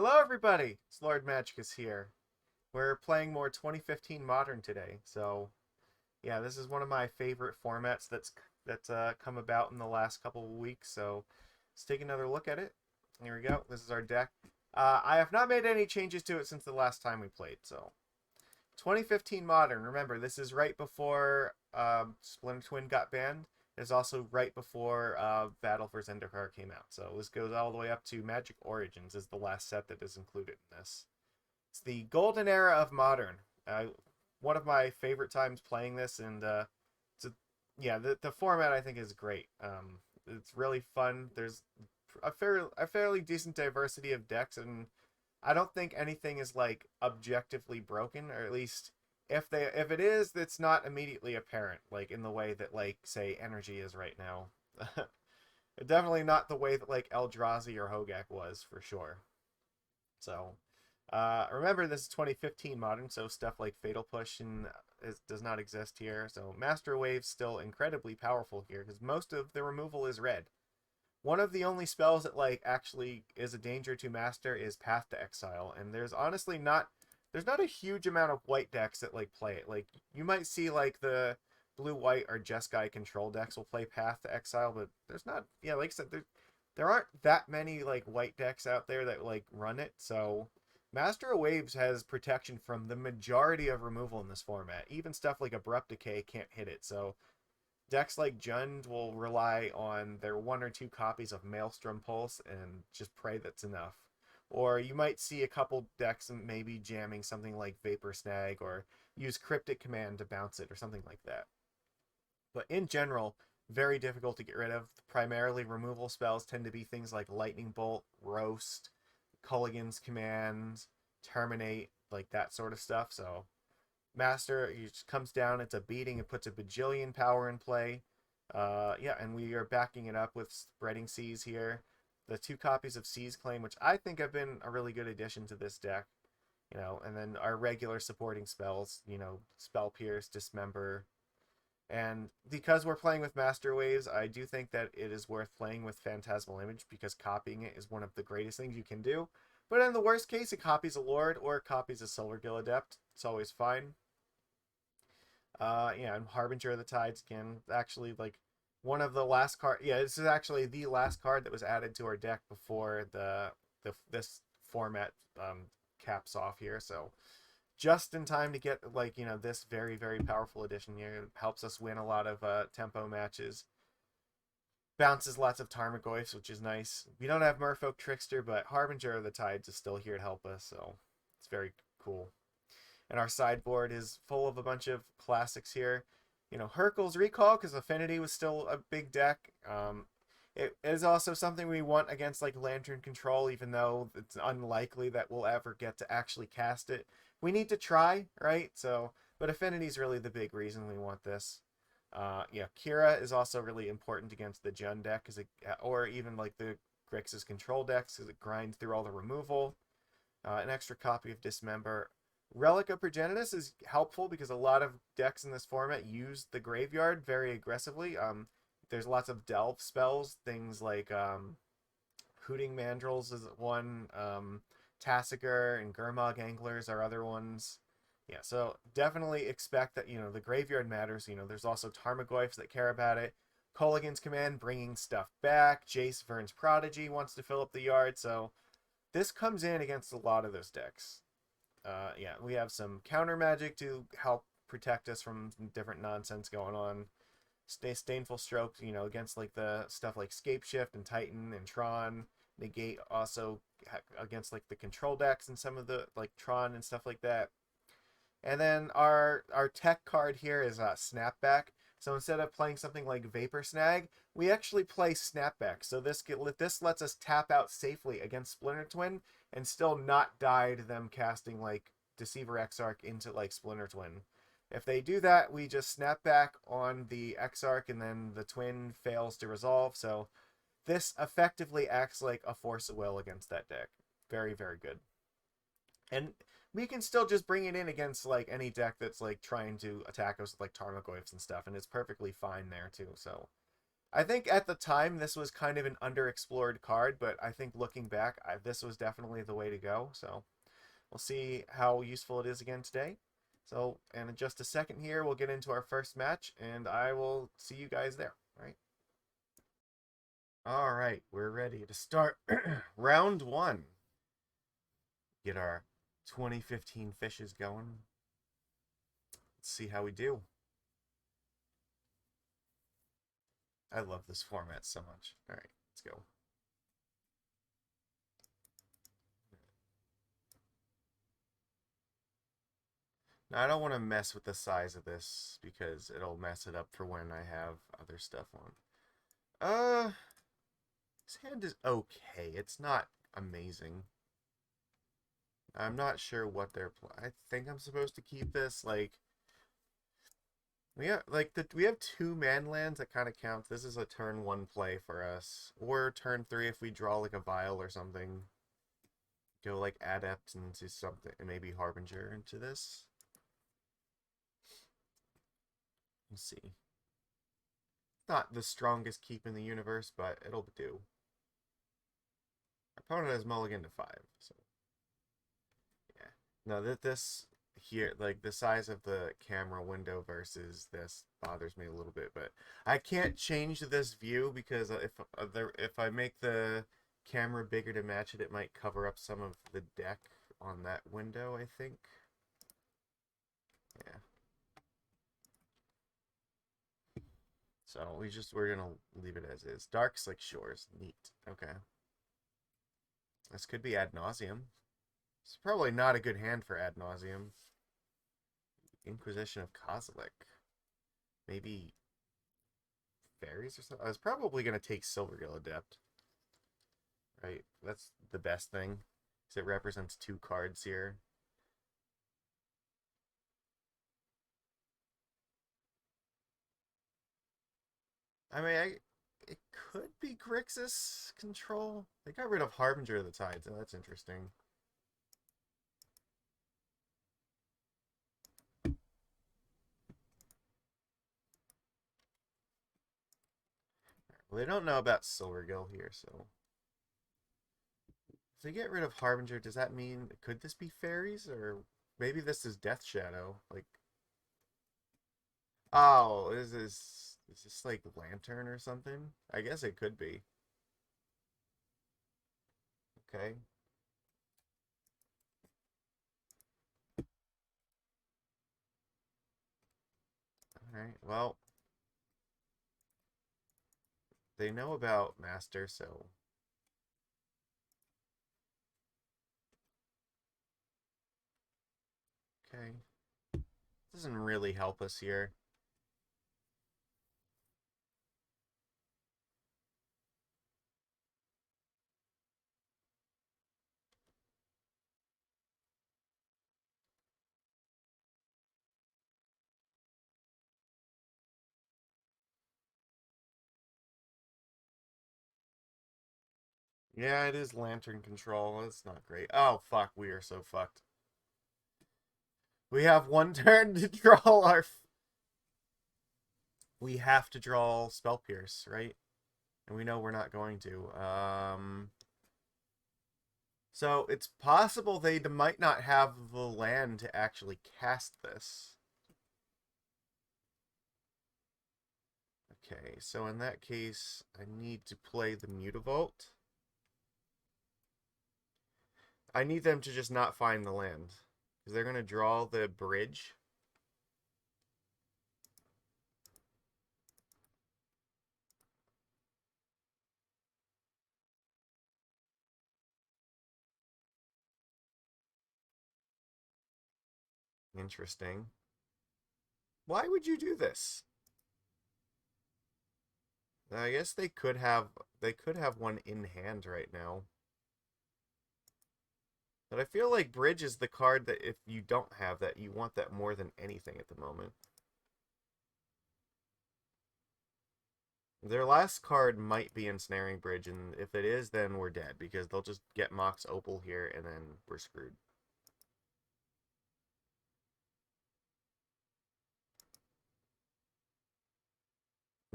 Hello, everybody! It's Lord Magicus here. We're playing more 2015 Modern today, so yeah, this is one of my favorite formats that's come about in the last couple of weeks. So let's take another look at it. Here we go. This is our deck. I have not made any changes to it since the last time we played. So 2015 Modern. Remember, this is right before Splinter Twin got banned. It's also right before Battle for Zendikar came out. So this goes all the way up to Magic Origins is the last set that is included in this. It's the golden era of Modern. One of my favorite times playing this, and yeah, the format I think is great. It's really fun. There's a fairly decent diversity of decks, and I don't think anything is like objectively broken, or at least if it is, it's not immediately apparent, like in the way that like say energy is right now. Definitely not the way that like Eldrazi or Hogak was for sure. So remember, this is 2015 Modern, so stuff like Fatal Push does not exist here. So Master Wave's still incredibly powerful here because most of the removal is red. One of the only spells that like actually is a danger to Master is Path to Exile, and there's not a huge amount of white decks that like play it. Like you might see like the blue white or Jeskai control decks will play Path to Exile, but there's not, yeah, like I said, there aren't that many like white decks out there that like run it. So Master of Waves has protection from the majority of removal in this format. Even stuff like Abrupt Decay can't hit it. So decks like Jund will rely on their one or two copies of Maelstrom Pulse and just pray that's enough. Or you might see a couple decks maybe jamming something like Vapor Snag or use Cryptic Command to bounce it or something like that. But in general, very difficult to get rid of. Primarily removal spells tend to be things like Lightning Bolt, Roast, Culligan's Command, Terminate, like that sort of stuff. So Master, it just comes down, it's a beating, it puts a bajillion power in play. Yeah, and we are backing it up with Spreading Seas here. The two copies of Seas Claim, which I think have been a really good addition to this deck. And then our regular supporting spells, Spell Pierce, Dismember. And because we're playing with Master Waves, I do think that it is worth playing with Phantasmal Image because copying it is one of the greatest things you can do. But in the worst case, it copies a Lord or it copies a Silvergill Adept. It's always fine. Yeah, and Harbinger of the Tides again. Actually, like one of the last card. Yeah, this is actually the last card that was added to our deck before this format caps off here. So just in time to get like this very very powerful addition here. It helps us win a lot of tempo matches. Bounces lots of Tarmogoyfs, which is nice. We don't have Merfolk Trickster, but Harbinger of the Tides is still here to help us, so it's very cool. And our sideboard is full of a bunch of classics here. Hurkyl's Recall, because Affinity was still a big deck. It is also something we want against like Lantern Control, even though it's unlikely that we'll ever get to actually cast it. We need to try, right? So, but Affinity is really the big reason we want this. Yeah, Kira is also really important against the Jund deck, or even like the Grixis control decks, because it grinds through all the removal. An extra copy of Dismember. Relic of Progenitus is helpful because a lot of decks in this format use the graveyard very aggressively. There's lots of delve spells, things like Hooting Mandrills is one, Tassiger and Gurmag Anglers are other ones. Yeah, so definitely expect that, the graveyard matters. There's also Tarmogoyfs that care about it. Culligan's Command bringing stuff back. Jace Vern's Prodigy wants to fill up the yard, so this comes in against a lot of those decks. Yeah, we have some counter magic to help protect us from different nonsense going on. Disdainful Stroke, against like the stuff like Scapeshift and Titan and Tron. Negate also against like the control decks and some of the like Tron and stuff like that. And then our tech card here is Snapback. So instead of playing something like Vapor Snag, we actually play Snapback. So this lets us tap out safely against Splinter Twin and still not die to them casting like Deceiver Exarch into like Splinter Twin. If they do that, we just snap back on the Exarch and then the Twin fails to resolve. So this effectively acts like a Force of Will against that deck. Very, very good. And we can still just bring it in against like any deck that's like trying to attack us with like Tarmogoyfs and stuff, and it's perfectly fine there too. So I think at the time this was kind of an underexplored card, but I think looking back, this was definitely the way to go. So we'll see how useful it is again today. So, and in just a second here, we'll get into our first match, and I will see you guys there. All right. All right, we're ready to start round one. Get our 2015 fishes going. Let's see how we do. I love this format so much. All right, let's go. Now, I don't want to mess with the size of this because it'll mess it up for when I have other stuff on. This hand is okay. It's not amazing. I'm not sure what they're I think I'm supposed to keep this. Like, we have we have 2 man lands that kind of count. This is a turn 1 play for us, or turn 3 if we draw like a vial or something. Go like Adept into something, and maybe Harbinger into this. Let's see. Not the strongest keep in the universe, but it'll do. Our opponent has mulligan to 5, so yeah. No, this here, like the size of the camera window versus this bothers me a little bit, but I can't change this view because if I make the camera bigger to match it, it might cover up some of the deck on that window, I think. Yeah. So we're gonna leave it as is. Dark Slick Shores, neat. Okay. This could be Ad Nauseam. It's probably not a good hand for Ad Nauseam. Inquisition of Kozilek. Maybe Fairies or something. I was probably gonna take Silvergill Adept. Right? That's the best thing. Because it represents 2 cards here. I mean, it could be Grixis control. They got rid of Harbinger of the Tides, so that's interesting. Well, they don't know about Silvergill here, so... If they get rid of Harbinger, does that mean... Could this be Fairies? Or maybe this is Death Shadow? Like... Oh, is this like Lantern or something? I guess it could be. Okay. Alright, well... They know about Master, so... Okay. Doesn't really help us here. Yeah, it is Lantern control. That's not great. Oh, fuck. We are so fucked. We have 1 turn to draw our... We have to draw Spell Pierce, right? And we know we're not going to. So it's possible they might not have the land to actually cast this. Okay, so in that case, I need to play the Mutavault. I need them to just not find the land. Because they're going to draw the bridge. Interesting. Why would you do this? I guess they could have one in hand right now. But I feel like Bridge is the card that if you don't have that, you want that more than anything at the moment. Their last card might be Ensnaring Bridge, and if it is, then we're dead, because they'll just get Mox Opal here, and then we're screwed.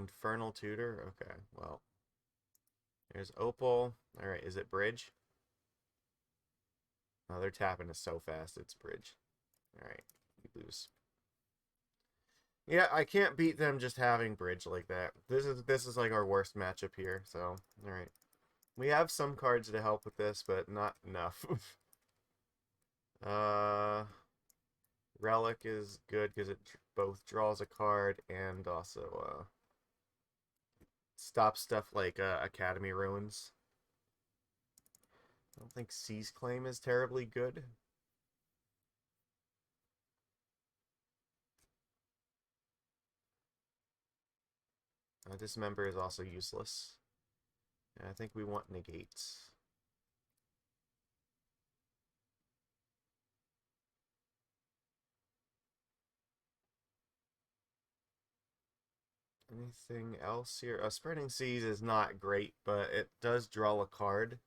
Infernal Tutor? Okay, well. There's Opal. Alright, is it Bridge? Oh, they're tapping us so fast, it's Bridge. Alright, we lose. Yeah, I can't beat them just having Bridge like that. This is like our worst matchup here, so alright. We have some cards to help with this, but not enough. Relic is good because it both draws a card and also stops stuff like Academy Ruins. I don't think Seize Claim is terribly good. Dismember is also useless. And I think we want Negates. Anything else here? Spreading Seas is not great, but it does draw a card.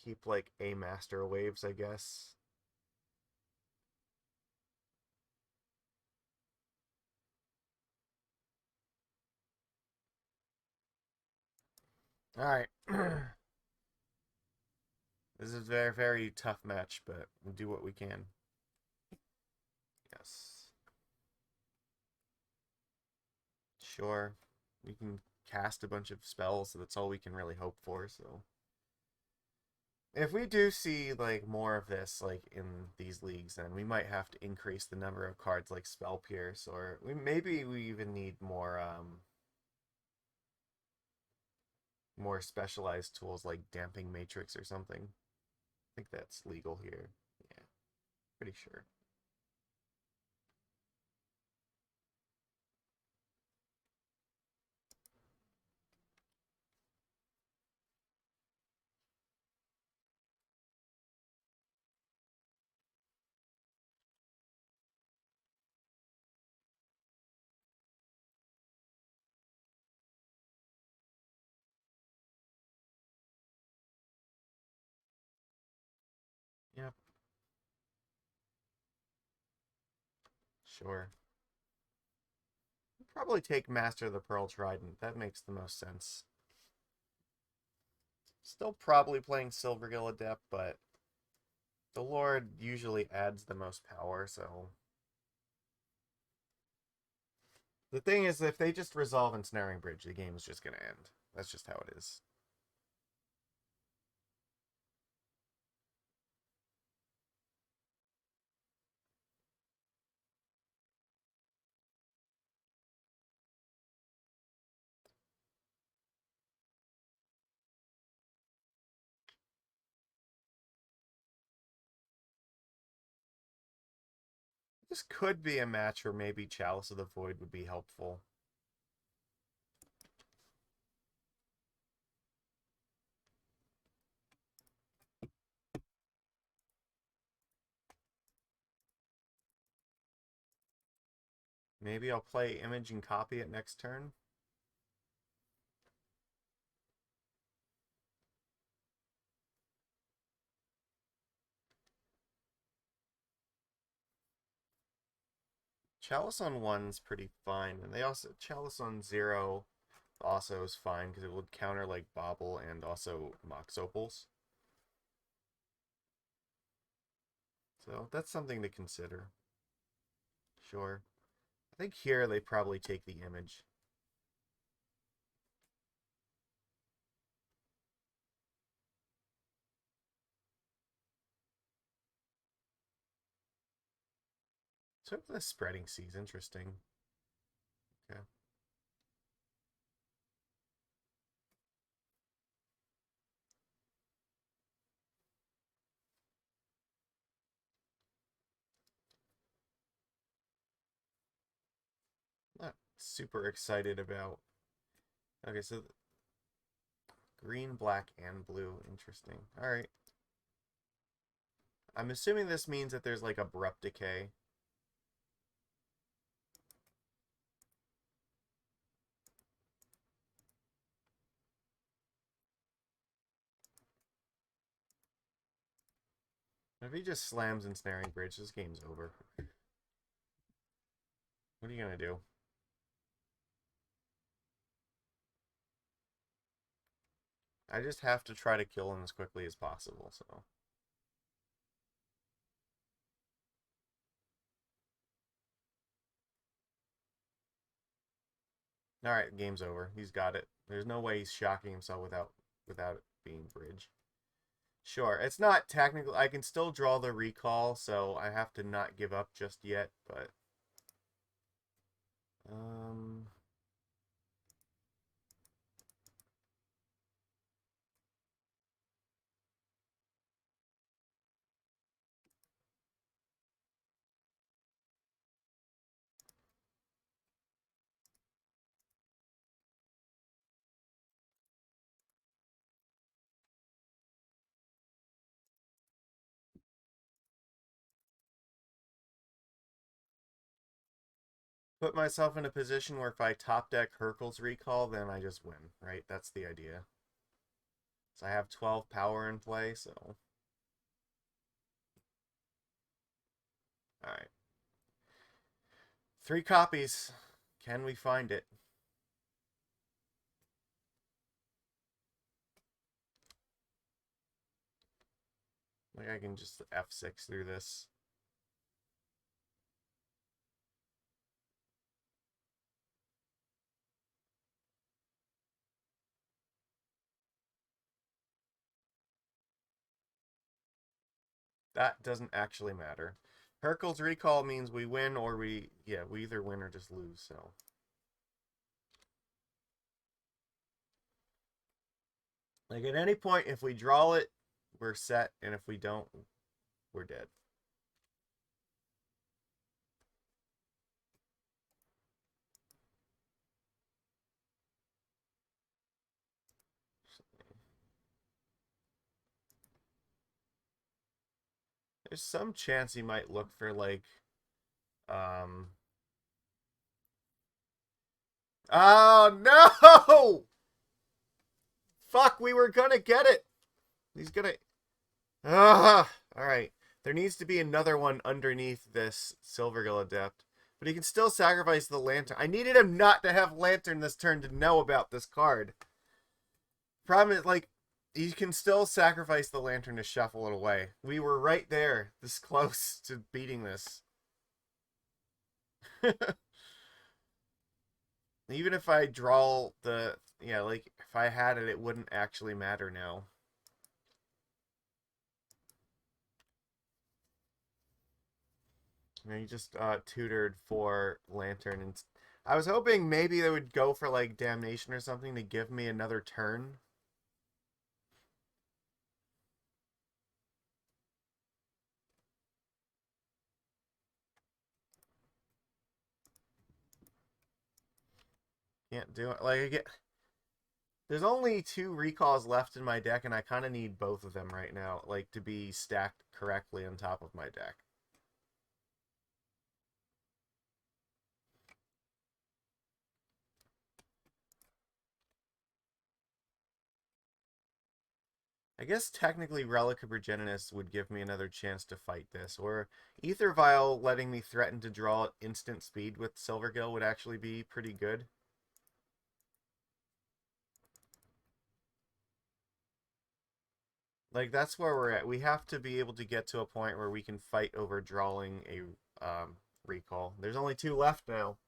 Keep like a Master Waves, I guess. Alright. This is a very, very tough match, but we'll do what we can. Yes. Sure. We can cast a bunch of spells, so that's all we can really hope for, so. If we do see, like, more of this, like, in these leagues, then we might have to increase the number of cards like Spell Pierce, or maybe we even need more specialized tools like Damping Matrix or something. I think that's legal here. Yeah, pretty sure. Yep. Sure. Probably take Master of the Pearl Trident. That makes the most sense. Still probably playing Silvergill Adept, but the Lord usually adds the most power, so. The thing is, if they just resolve Ensnaring Bridge, the game is just going to end. That's just how it is. This could be a match where maybe Chalice of the Void would be helpful. Maybe I'll play Image and copy it next turn. Chalice on 1's pretty fine, and they also Chalice on 0 also is fine because it would counter like Bobble and also Mox Opals. So that's something to consider. Sure. I think here they probably take the Image. So the Spreading Seas, interesting. Okay. Not super excited about. Okay, so green, black, and blue. Interesting. All right. I'm assuming this means that there's like abrupt decay. If he just slams Ensnaring Bridge, this game's over. What are you gonna do? I just have to try to kill him as quickly as possible, so. Alright, game's over. He's got it. There's no way he's shocking himself without it being bridge. Sure, it's not technical. I can still draw the recall, so I have to not give up just yet, but um put myself in a position where if I top deck Hurkyl's recall, then I just win, right? That's the idea. So I have 12 power in play, so alright. 3 copies. Can we find it? Like I can just F6 through this. That doesn't actually matter. Hurkyl's recall means we win or we either win or just lose, so. Like at any point, if we draw it, we're set, and if we don't, we're dead. There's some chance he might look for like oh no! Fuck, we were gonna get it. He's gonna alright. There needs to be another one underneath this Silvergill Adept. But he can still sacrifice the lantern. I needed him not to have lantern this turn to know about this card. Problem is, like, he can still sacrifice the lantern to shuffle it away. We were right there, this close to beating this. Even if I draw the... Yeah, like, if I had it, it wouldn't actually matter now. And he just tutored for lantern. And I was hoping maybe they would go for, like, damnation or something to give me another turn. Can't do it. Like, I get... There's only 2 recalls left in my deck, and I kind of need both of them right now, like, to be stacked correctly on top of my deck. I guess technically Relic of Progenitus would give me another chance to fight this, or Aether Vial letting me threaten to draw at instant speed with Silvergill would actually be pretty good. Like, that's where we're at. We have to be able to get to a point where we can fight over drawing a recall. There's only 2 left now.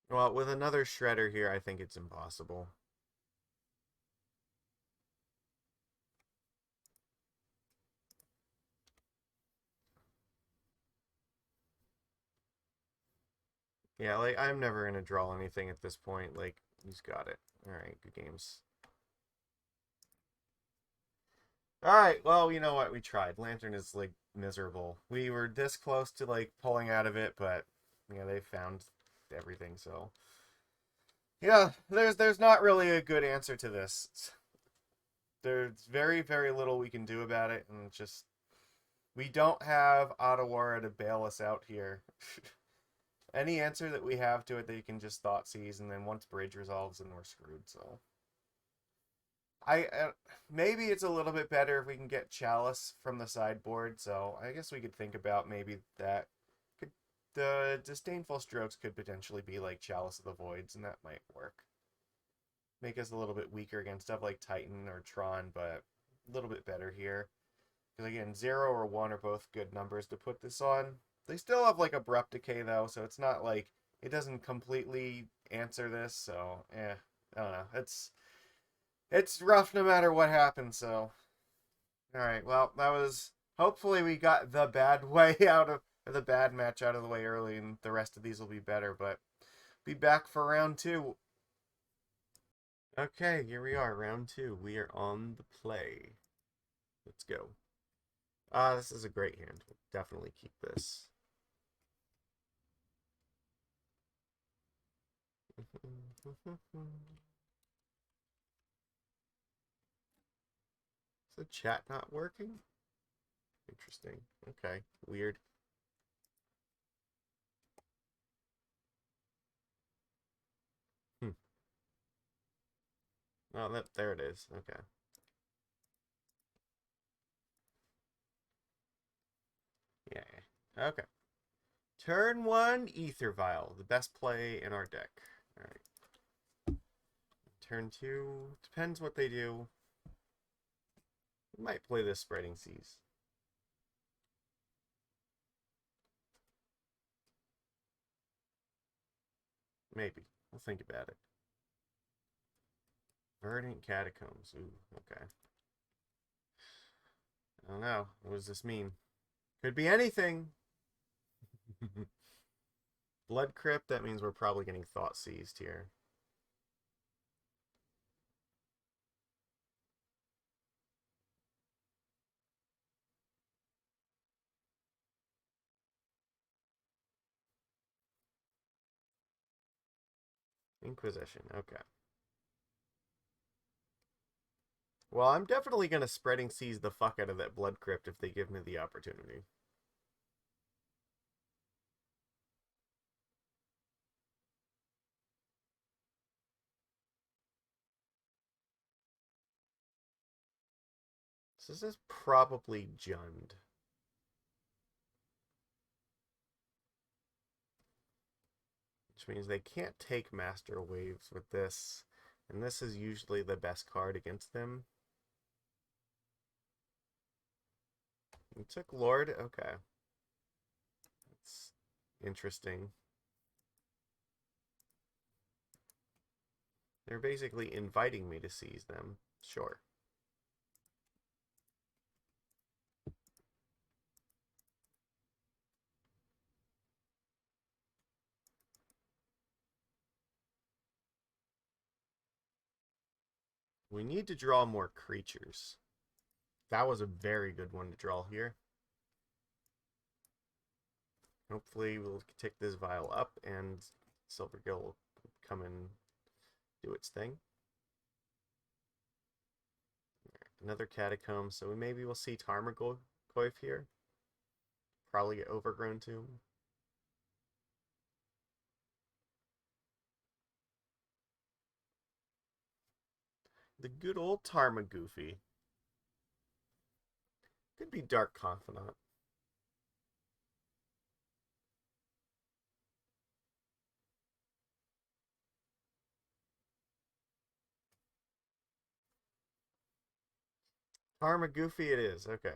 Well, with another Shredder here, I think it's impossible. Yeah, like, I'm never going to draw anything at this point. Like, he's got it. Alright, good games. Alright, well, you know what? We tried. Lantern is, like, miserable. We were this close to like pulling out of it, but yeah, they found everything. So yeah, there's not really a good answer to this. There's very very little we can do about it, and just we don't have Otawara to bail us out here. Any answer that we have to it, they can just thought seize, and then once bridge resolves, then we're screwed. So maybe it's a little bit better if we can get Chalice from the sideboard. So I guess we could think about maybe that. The Disdainful Strokes could potentially be like Chalice of the Voids, and that might work. Make us a little bit weaker against stuff like Titan or Tron, but a little bit better here. Because again, 0 or 1 are both good numbers to put this on. They still have like Abrupt Decay though, so it's not like it doesn't completely answer this. So I don't know. It's rough no matter what happens. So all right, well that was. Hopefully we got the bad way out of the bad match out of the way early, and the rest of these will be better. But be back for round 2. Okay, here we are, round 2. We are on the play. Let's go. This is a great hand. We'll definitely keep this. Is the chat not working? Interesting. Okay, weird. Oh, there it is. Okay. Yeah. Okay. Turn 1, Aether Vial, the best play in our deck. All right. Turn 2, depends what they do. We might play this Spreading Seas. Maybe. We'll think about it. Verdant Catacombs. Ooh, okay. I don't know. What does this mean? Could be anything. Blood Crypt, that means we're probably getting Thought Seized here. Inquisition, okay. Well, I'm definitely going to Spreading Seas the fuck out of that Blood Crypt if they give me the opportunity. So this is probably Jund. Which means they can't take Master Waves with this. And this is usually the best card against them. You took Lord? Okay. That's interesting. They're basically inviting me to seize them. Sure. We need to draw more creatures. That was a very good one to draw here. Hopefully we'll take this vial up and Silvergill will come and do its thing. Another Catacomb, so maybe we'll see Tarmogoyf here. Probably get Overgrown Tomb. The good old Tarmogoofy. Could be Dark Confidant. Tarmogoofy it is, okay.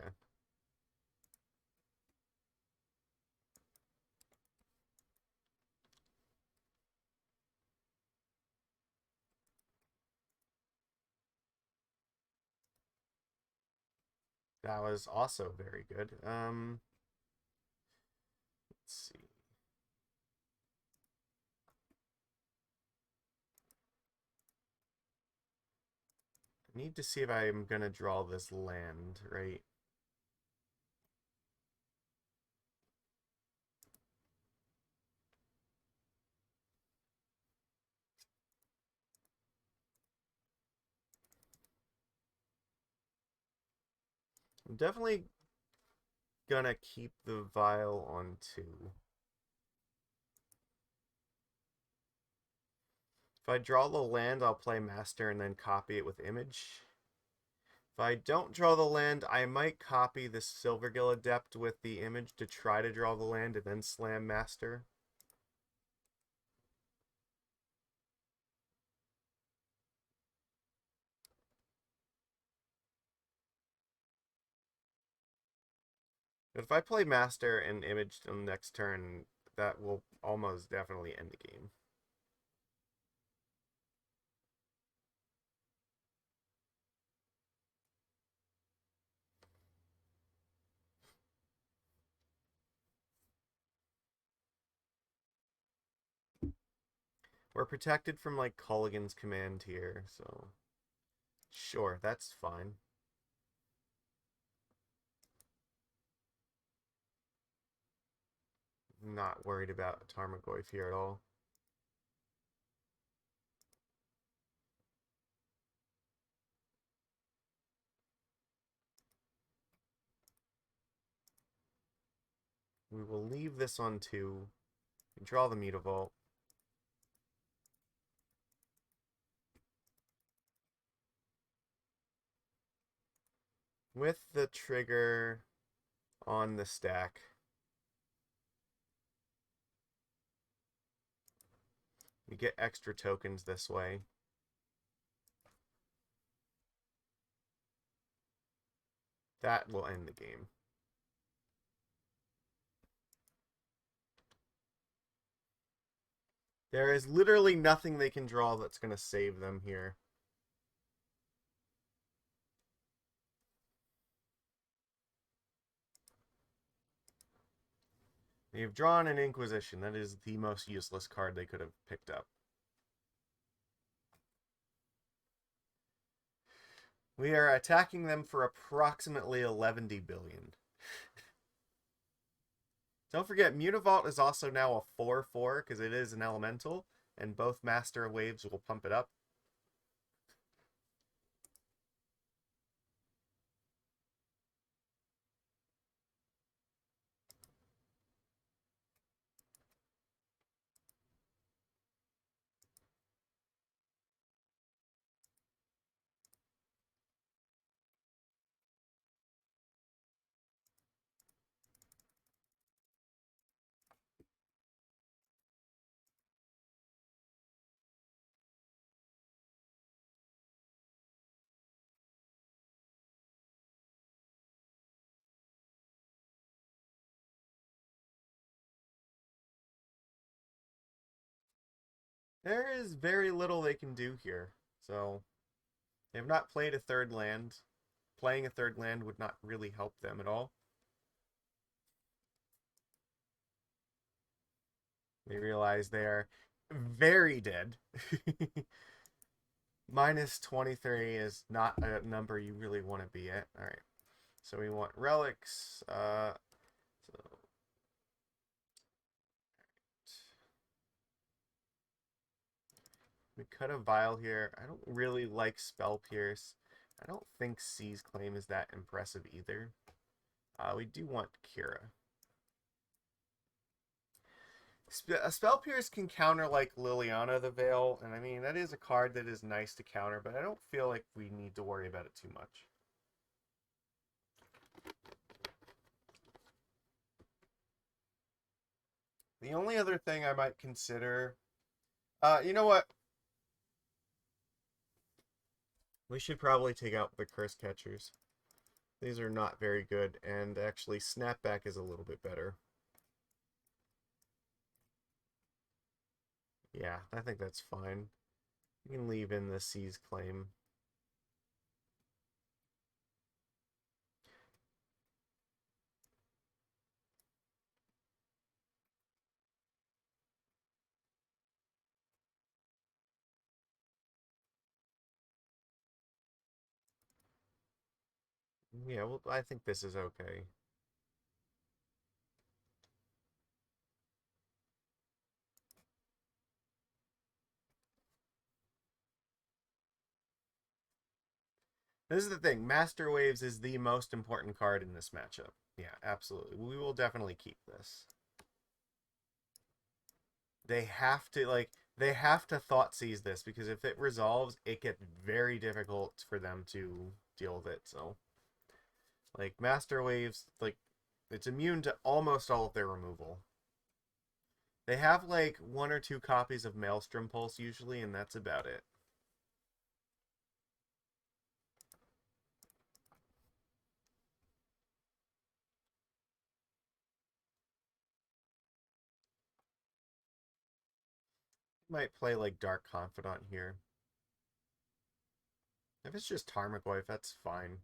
That was also very good. Let's see. I need to see if I'm gonna draw this land, right? I'm definitely gonna keep the vial on 2. If I draw the land, I'll play Master and then copy it with Image. If I don't draw the land, I might copy the Silvergill Adept with the Image to try to draw the land and then slam Master. If I play Master and Image on the next turn, that will almost definitely end the game. We're protected from, like, Culligan's command here, so... Sure, that's fine. Not worried about Tarmogoyf here at all. We will leave this on 2. Draw the Mutavault. With the trigger on the stack. We get extra tokens this way. That will end the game. There is literally nothing they can draw that's going to save them here. They've drawn an Inquisition. That is the most useless card they could have picked up. We are attacking them for approximately 11 billion. Don't forget, Mutavault is also now a 4/4 because it is an elemental, and both Master Waves will pump it up. There is very little they can do here, so they have not played a third land. Playing a third land would not really help them at all. They realize they are very dead. Minus 23 is not a number you really want to be at. Alright, so we want relics. We cut a vial here. I don't really like Spell Pierce. I don't think Seize Claim is that impressive either. We do want Kira. A Spell Pierce can counter, like, Liliana the Veil, and I mean, that is a card that is nice to counter, but I don't feel like we need to worry about it too much. The only other thing I might consider... you know what? We should probably take out the Cursecatchers. These are not very good, and actually Snapback is a little bit better. Yeah, I think that's fine. You can leave in the Seize Claim. Yeah, well, I think this is okay. This is the thing. Master Waves is the most important card in this matchup. Yeah, absolutely. We will definitely keep this. They have to, like, they have to Thoughtseize this, because if it resolves, it gets very difficult for them to deal with it, so. Like, Master Waves, like, it's immune to almost all of their removal. They have, like, 1 or 2 copies of Maelstrom Pulse usually, and that's about it. Might play, like, Dark Confidant here. If it's just Tarmogoyf, that's fine.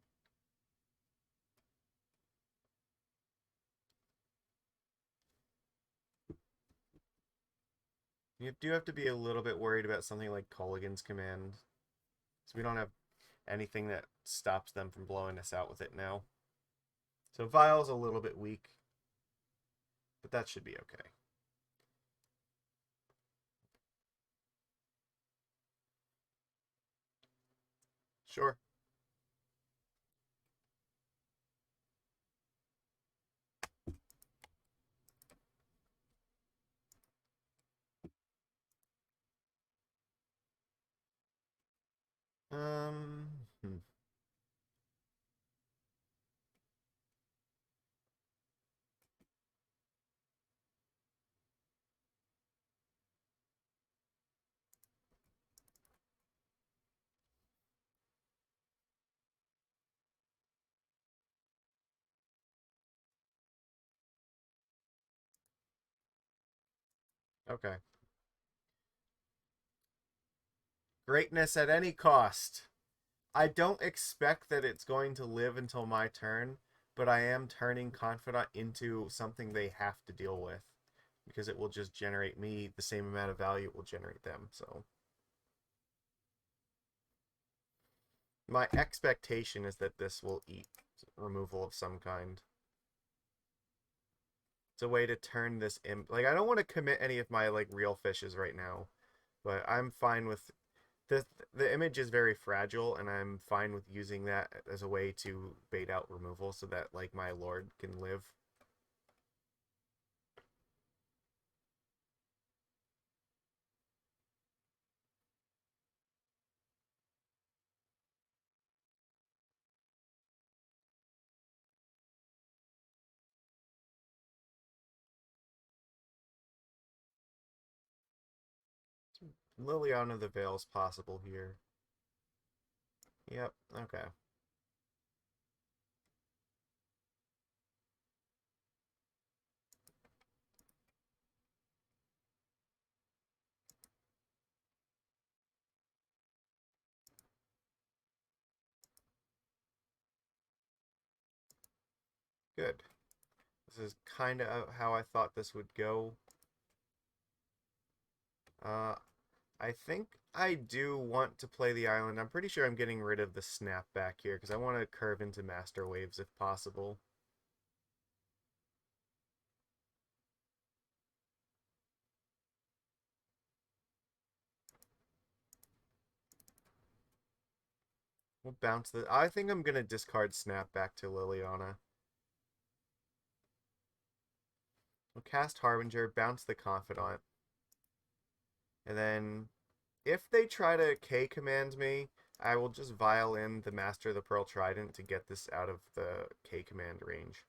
You do have to be a little bit worried about something like Culligan's Command. So we don't have anything that stops them from blowing us out with it now. So Vial's a little bit weak, but that should be okay. Sure. Um, hmm. Okay. Greatness at any cost. I don't expect that it's going to live until my turn, but I am turning Confidant into something they have to deal with, because it will just generate me the same amount of value it will generate them, so. My expectation is that this will eat removal of some kind. It's a way to turn this in. Like, I don't want to commit any of my, like, real fishes right now, but I'm fine with this. The image is very fragile, and I'm fine with using that as a way to bait out removal so that, like, my Lord can live. Liliana the Veil's possible here. Yep, okay. Good. This is kind of how I thought this would go. I think I do want to play the island. I'm pretty sure I'm getting rid of the Snapback here, because I want to curve into Master Waves if possible. We'll bounce the... I think I'm going to discard Snapback to Liliana. We'll cast Harbinger, bounce the Confidant. And then, if they try to K-command me, I will just vial in the Master of the Pearl Trident to get this out of the K-command range.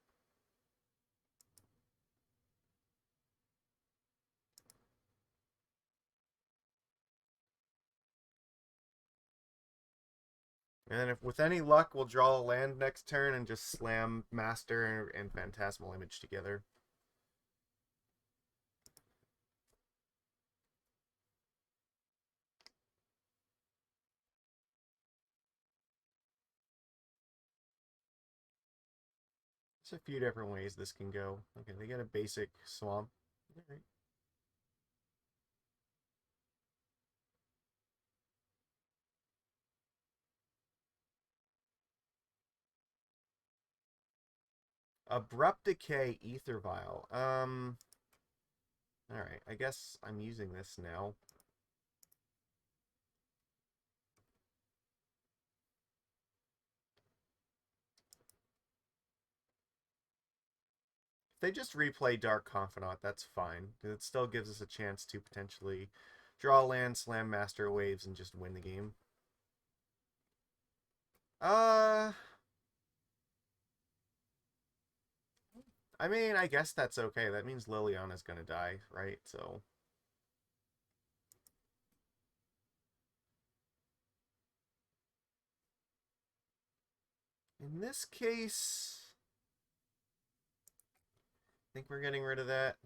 And if with any luck, we'll draw a land next turn and just slam Master and Phantasmal Image together. There's a few different ways this can go. Okay, they get a basic swamp. All right. Abrupt Decay, Aether Vial. Alright, I guess I'm using this now. they just replay Dark Confidant, that's fine. It still gives us a chance to potentially draw land, slam Master Waves, and just win the game. I mean, I guess that's okay. That means Liliana's gonna die, right? So in this case, I think we're getting rid of that.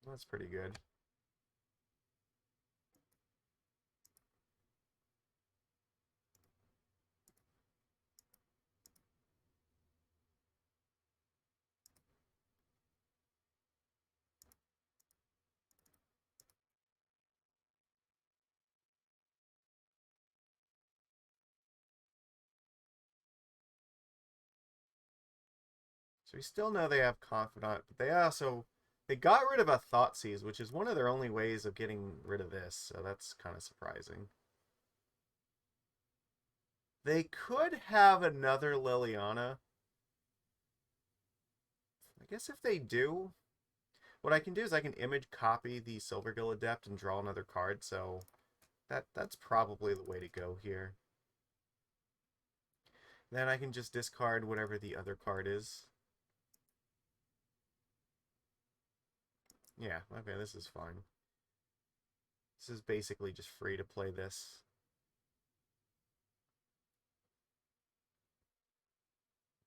That's pretty good. So we still know they have Confidant, but they got rid of a Thoughtseize, which is one of their only ways of getting rid of this, so that's kind of surprising. They could have another Liliana. I guess if they do, what I can do is I can image copy the Silvergill Adept and draw another card, so that's probably the way to go here. Then I can just discard whatever the other card is. Yeah, okay, this is fine. This is basically just free to play this.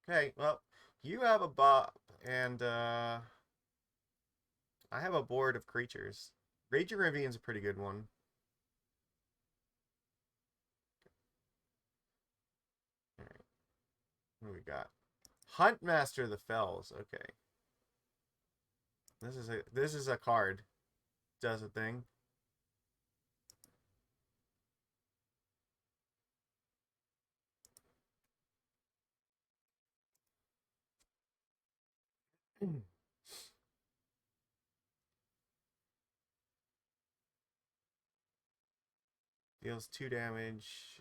Okay, well, you have a Bob, and I have a board of creatures. Raging Ravine's a pretty good one. Alright, what do we got? Huntmaster the Fells, okay. This is a card. Does a thing. Deals 2 damage.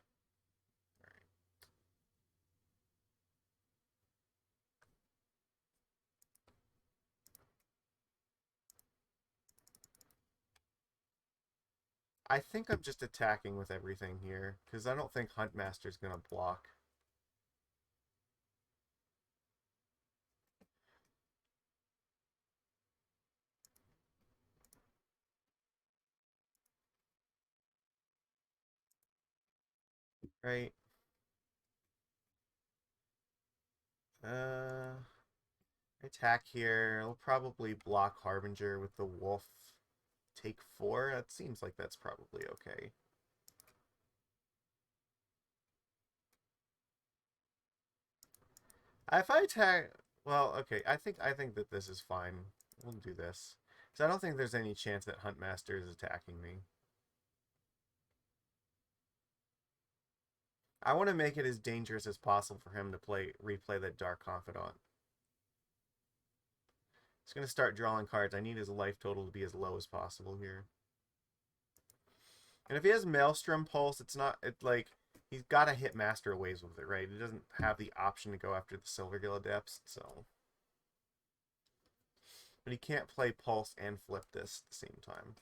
I think I'm just attacking with everything here, because I don't think Huntmaster's going to block. Right? Uh, attack here. I'll probably block Harbinger with the wolf. Take 4. That seems like that's probably okay. If I attack, well, okay. I think that this is fine. We'll do this because I don't think there's any chance that Huntmaster is attacking me. I want to make it as dangerous as possible for him to replay that Dark Confidant. He's going to start drawing cards. I need his life total to be as low as possible here. And if he has Maelstrom Pulse, he's got to hit Master Waves with it, right? He doesn't have the option to go after the Silvergill Adepts, so. But he can't play Pulse and flip this at the same time.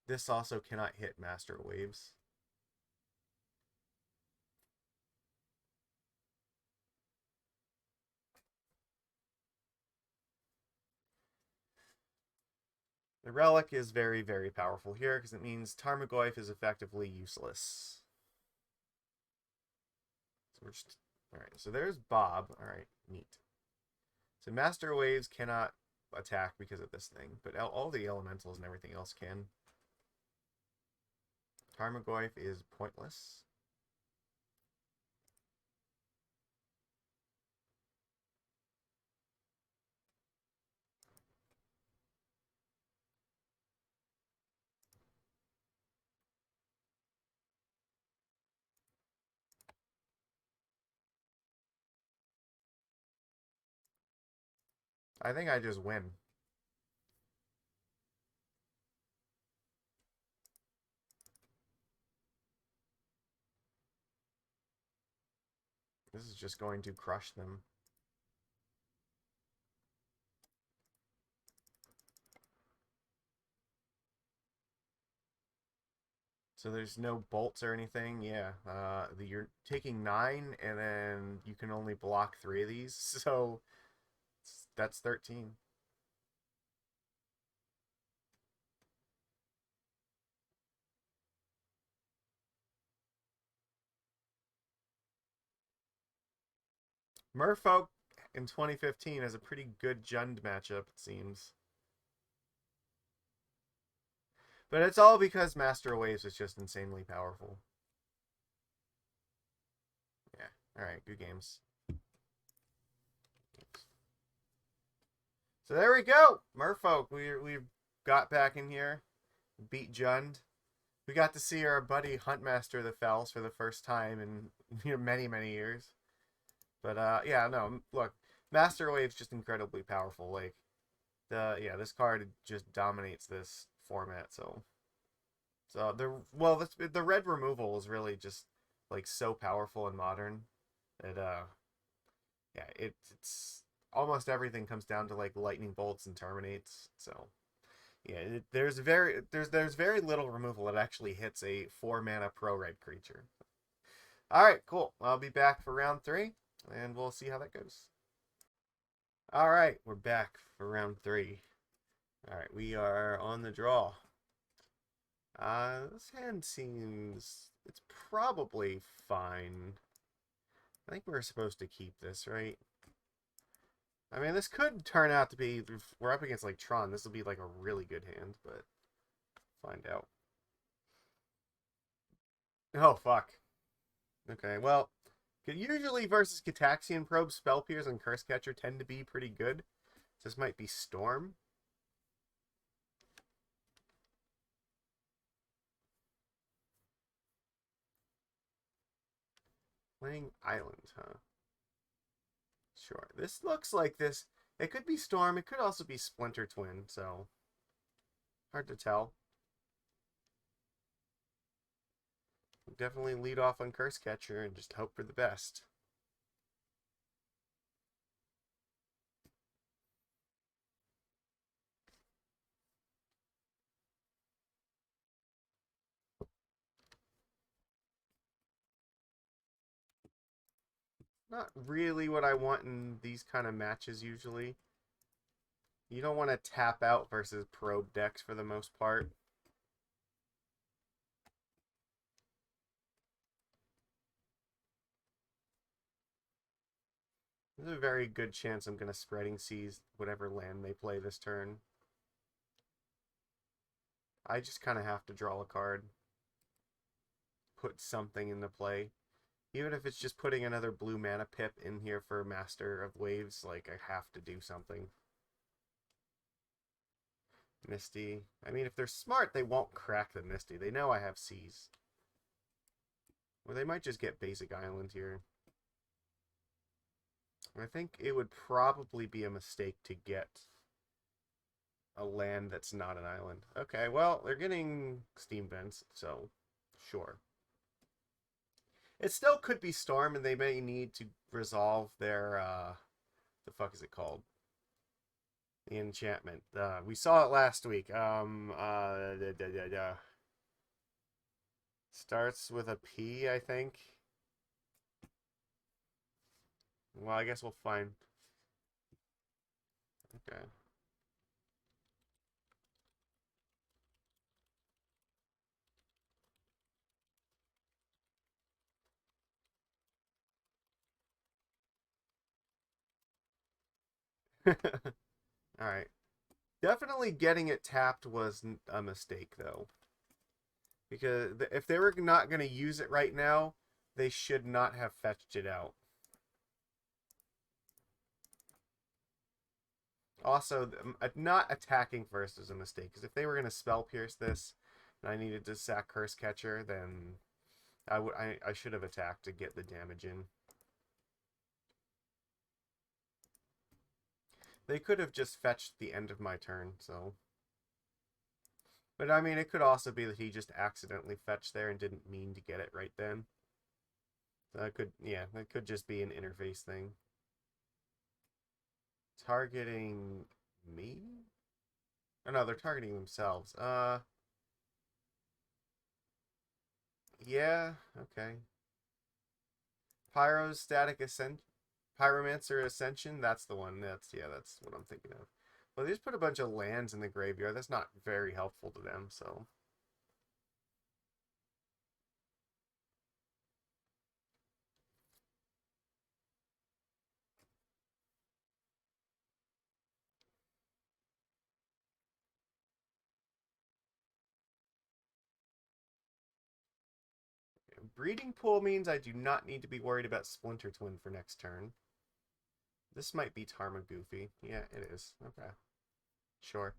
This also cannot hit Master Waves. The Relic is very, very powerful here because it means Tarmogoyf is effectively useless. So we're just... Alright, so there's Bob. Alright, neat. So Master Waves cannot attack because of this thing, but all the elementals and everything else can. Tarmogoyf is pointless. I think I just win. This is just going to crush them. So there's no bolts or anything. Yeah, you're taking 9, and then you can only block 3 of these. So that's 13. Merfolk in 2015 has a pretty good Jund matchup, it seems. But it's all because Master of Waves is just insanely powerful. Yeah. Alright, good games. So there we go. Merfolk. We got back in here. Beat Jund. We got to see our buddy Huntmaster the Fells for the first time in many, many years. But yeah, no, look, Master Wave's just incredibly powerful. Like this card just dominates this format. So the red removal is really just like so powerful and modern that yeah, it's almost everything comes down to like lightning bolts and terminates. So yeah, there's very little removal that actually hits a 4-mana pro red creature. All right, cool. I'll be back for round 3, and we'll see how that goes. All right, we're back for round 3. All right, we are on the draw. This hand seems it's probably fine. I think we're supposed to keep this, right? I mean, this could turn out to be, if we're up against like Tron, this will be like a really good hand, but find out. Oh, fuck. Okay, well, usually versus Cataxian Probe, Spell Pierce, and Cursecatcher tend to be pretty good. This might be Storm. Playing Island, huh? Sure. This looks like this. It could be Storm. It could also be Splinter Twin, so hard to tell. Definitely lead off on Cursecatcher and just hope for the best. Not really what I want in these kind of matches usually. You don't want to tap out versus probe decks for the most part. There's a very good chance I'm going to Spreading Seas whatever land they play this turn. I just kind of have to draw a card. Put something into play. Even if it's just putting another blue mana pip in here for Master of Waves, like, I have to do something. Misty. I mean, if they're smart, they won't crack the Misty. They know I have Seas. Or they might just get basic Island here. I think it would probably be a mistake to get a land that's not an island. Okay, well, they're getting Steam Vents, so sure. It still could be Storm, and they may need to resolve their, the fuck is it called? The enchantment. We saw it last week. Starts with a P, I think. Well, I guess we'll find. Okay. All right. Definitely getting it tapped was a mistake, though. Because if they were not going to use it right now, they should not have fetched it out. Also, not attacking first is a mistake. Because if they were going to Spell Pierce this, and I needed to sack Cursecatcher, then I should have attacked to get the damage in. They could have just fetched the end of my turn, so. But I mean, it could also be that he just accidentally fetched there and didn't mean to get it right then. That could, yeah, that could just be an interface thing. Targeting me? Oh no, they're targeting themselves. Yeah, okay. Pyromancer Ascension, that's the one. That's what I'm thinking of. Well, they just put a bunch of lands in the graveyard. That's not very helpful to them, so. Breeding Pool means I do not need to be worried about Splinter Twin for next turn. This might be Tarmogoofy. Yeah, it is. Okay. Sure.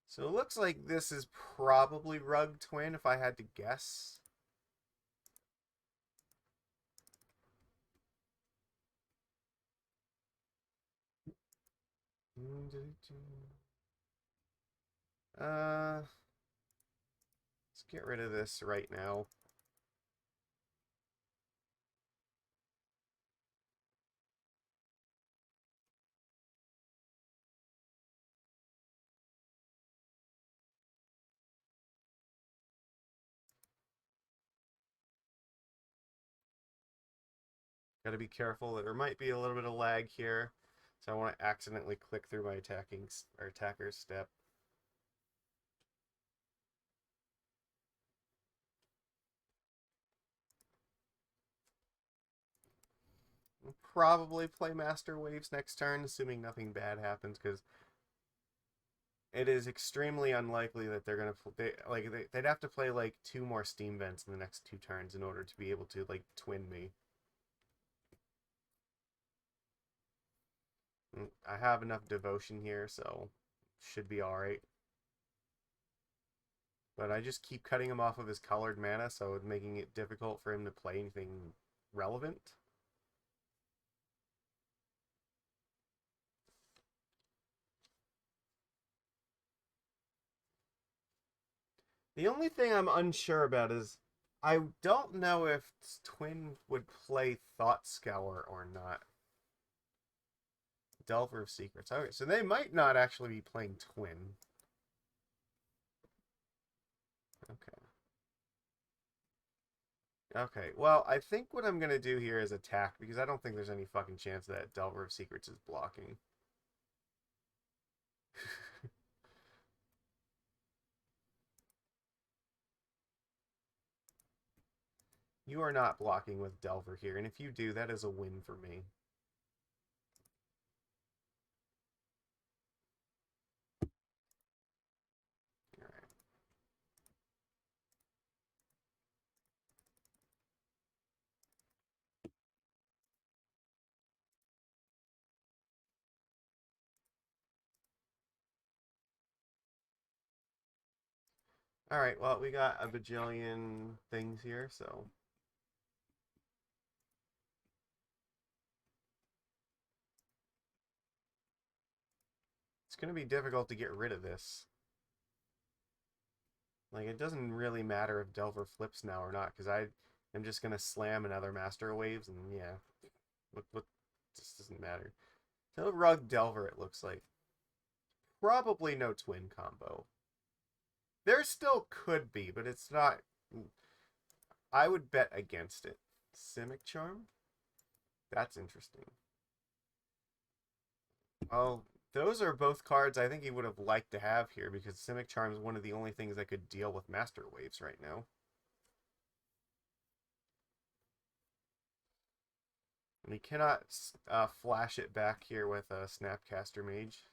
So it looks like this is probably Rug Twin if I had to guess. Let's get rid of this right now. Got to be careful. There might be a little bit of lag here, so I want to accidentally click through my attacker's step. I'll probably play Master Waves next turn, assuming nothing bad happens, because it is extremely unlikely that they're gonna they'd have to play like 2 more Steam Vents in the next 2 turns in order to be able to like twin me. I have enough devotion here, so should be alright. But I just keep cutting him off of his colored mana, so it's making it difficult for him to play anything relevant. The only thing I'm unsure about is I don't know if Twin would play Thought Scour or not. Delver of Secrets. Okay, so they might not actually be playing Twin. Okay. Okay, well, I think what I'm going to do here is attack, because I don't think there's any fucking chance that Delver of Secrets is blocking. You are not blocking with Delver here, and if you do, that is a win for me. Alright. Alright, well, we got a bajillion things here, so... It's going to be difficult to get rid of this. Like, it doesn't really matter if Delver flips now or not, because I'm just going to slam another Master Waves, and yeah. What, this doesn't matter. No Rug Delver, it looks like. Probably no twin combo. There still could be, but it's not... I would bet against it. Simic Charm? That's interesting. Well, those are both cards I think he would have liked to have here, because Simic Charm is one of the only things that could deal with Master Waves right now. And he cannot flash it back here with a Snapcaster Mage.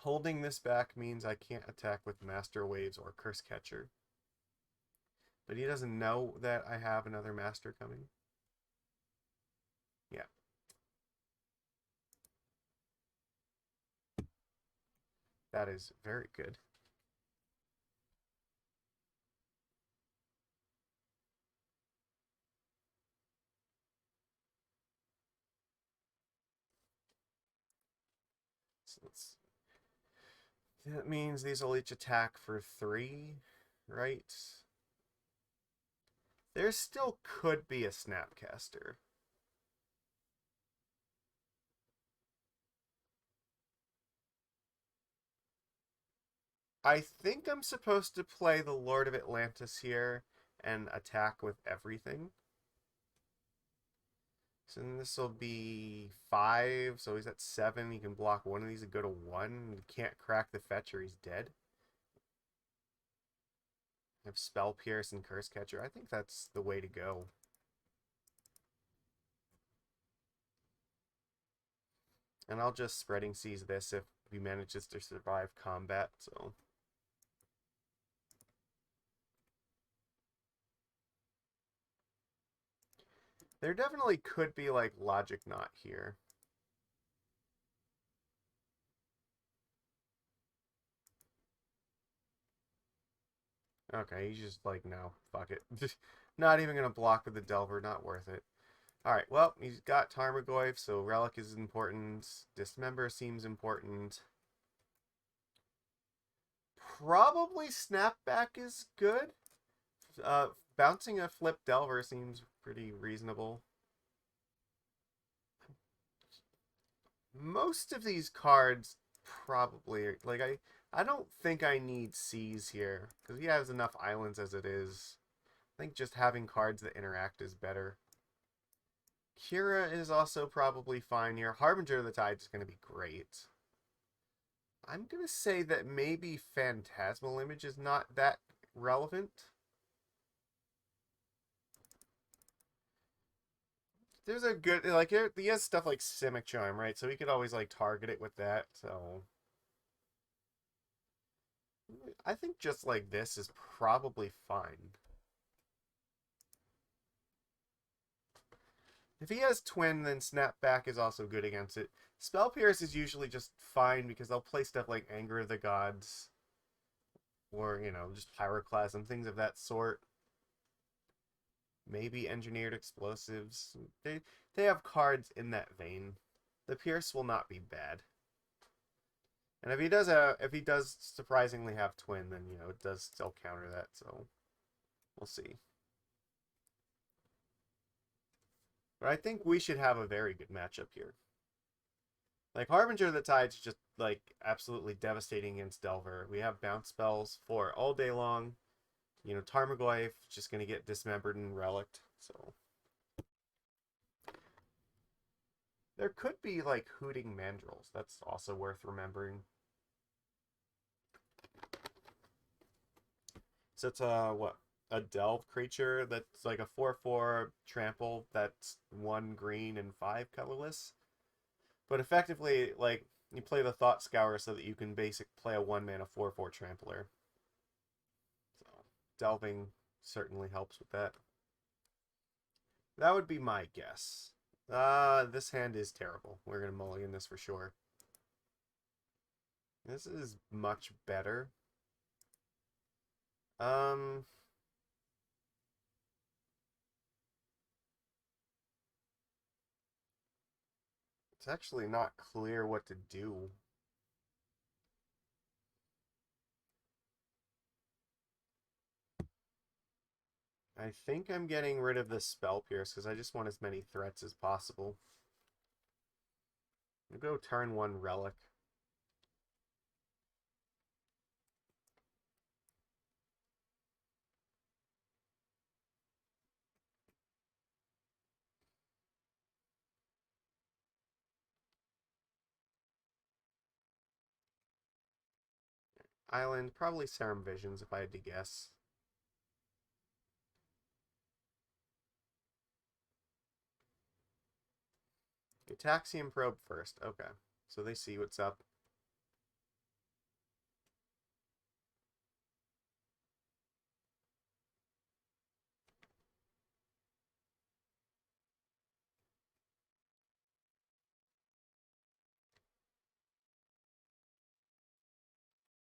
Holding this back means I can't attack with Master Waves or Cursecatcher. But he doesn't know that I have another Master coming. Yeah. That is very good. So That means these will each attack for 3, right? There still could be a Snapcaster. I think I'm supposed to play the Lord of Atlantis here and attack with everything. So then this will be 5, so he's at 7. He can block one of these and go to 1. He can't crack the fetch or he's dead. I have Spell Pierce and Cursecatcher. I think that's the way to go. And I'll just Spreading Seas this if he manages to survive combat, so... There definitely could be, like, Logic Knot here. Okay, he's just like, no, fuck it. Not even gonna block with the Delver, not worth it. Alright, well, he's got Tarmogoyf, so Relic is important. Dismember seems important. Probably Snapback is good. Bouncing a Flip Delver seems pretty reasonable. Most of these cards probably, like, I don't think I need seas here, because he has enough islands as it is. I think just having cards that interact is better. Kira is also probably fine here. Harbinger of the Tide is going to be great. I'm going to say that maybe Phantasmal Image is not that relevant. There's a good, like, he has stuff like Simic Charm, right? So he could always, like, target it with that, so... I think just like this is probably fine. If he has Twin, then Snapback is also good against it. Spell Pierce is usually just fine because they'll play stuff like Anger of the Gods. Or, you know, just Pyroclasm, things of that sort. Maybe Engineered Explosives. They have cards in that vein. The Pierce will not be bad. And if he does surprisingly have Twin, then, you know, it does still counter that, so we'll see. But I think we should have a very good matchup here. Like, Harbinger of the Tide's just, like, absolutely devastating against Delver. We have bounce spells for all day long. You know, Tarmogoyf just going to get dismembered and relicked, so... There could be, like, Hooting Mandrills. That's also worth remembering. So it's what? A delve creature that's like a 4/4 trample that's 1 green and 5 colorless. But effectively, like, you play the Thought Scour so that you can play a 1-mana 4/4 trampler. So delving certainly helps with that. That would be my guess. This hand is terrible. We're gonna mulligan this for sure. This is much better. It's actually not clear what to do. I think I'm getting rid of the Spell Pierce because I just want as many threats as possible. I'll go turn 1 Relic. Island, probably Serum Visions if I had to guess. Gitaxian Probe first. Okay. So they see what's up.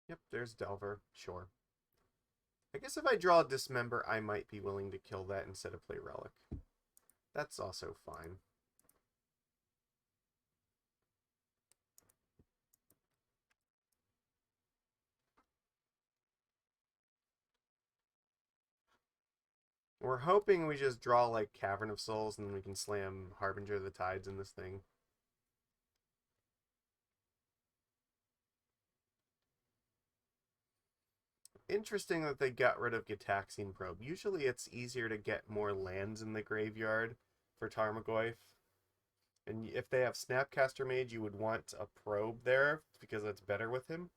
Yep, there's Delver. Sure. I guess if I draw a Dismember, I might be willing to kill that instead of play Relic. That's also fine. We're hoping we just draw like Cavern of Souls and then we can slam Harbinger of the Tides in this thing. Interesting that they got rid of Gitaxian Probe. Usually it's easier to get more lands in the graveyard for Tarmogoyf. And if they have Snapcaster Mage, you would want a Probe there because that's better with him.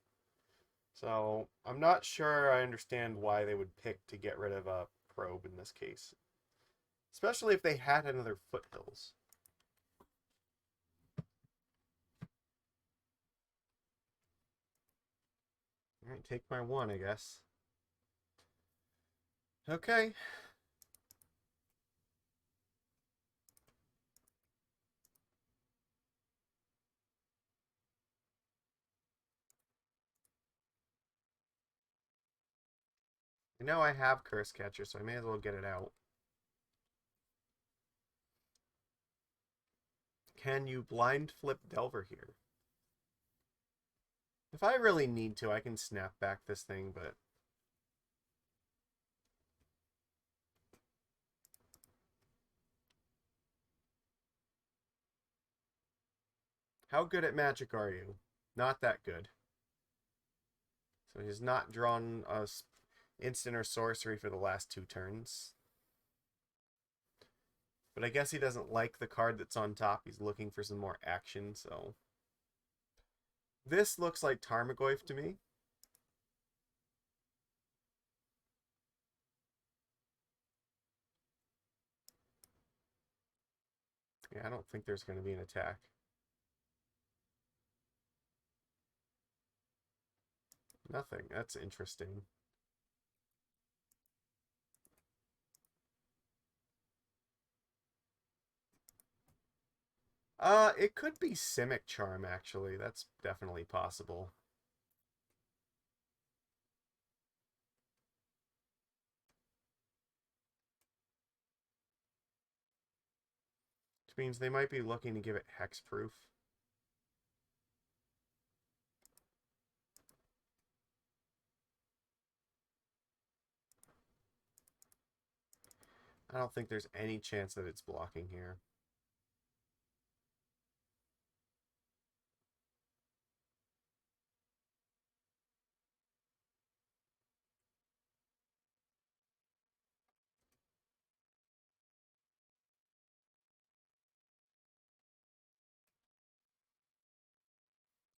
So I'm not sure I understand why they would pick to get rid of a Probe in this case. Especially if they had another Foothills. Alright, take my one, I guess. Okay. I know I have Cursecatcher, so I may as well get it out. Can you blind flip Delver here? If I really need to, I can snap back this thing, but... How good at Magic are you? Not that good. So he's not drawn a instant or sorcery for the last 2 turns. But I guess he doesn't like the card that's on top. He's looking for some more action, so... This looks like Tarmogoyf to me. Yeah, I don't think there's going to be an attack. Nothing. That's interesting. It could be Simic Charm, actually. That's definitely possible. Which means they might be looking to give it hexproof. I don't think there's any chance that it's blocking here.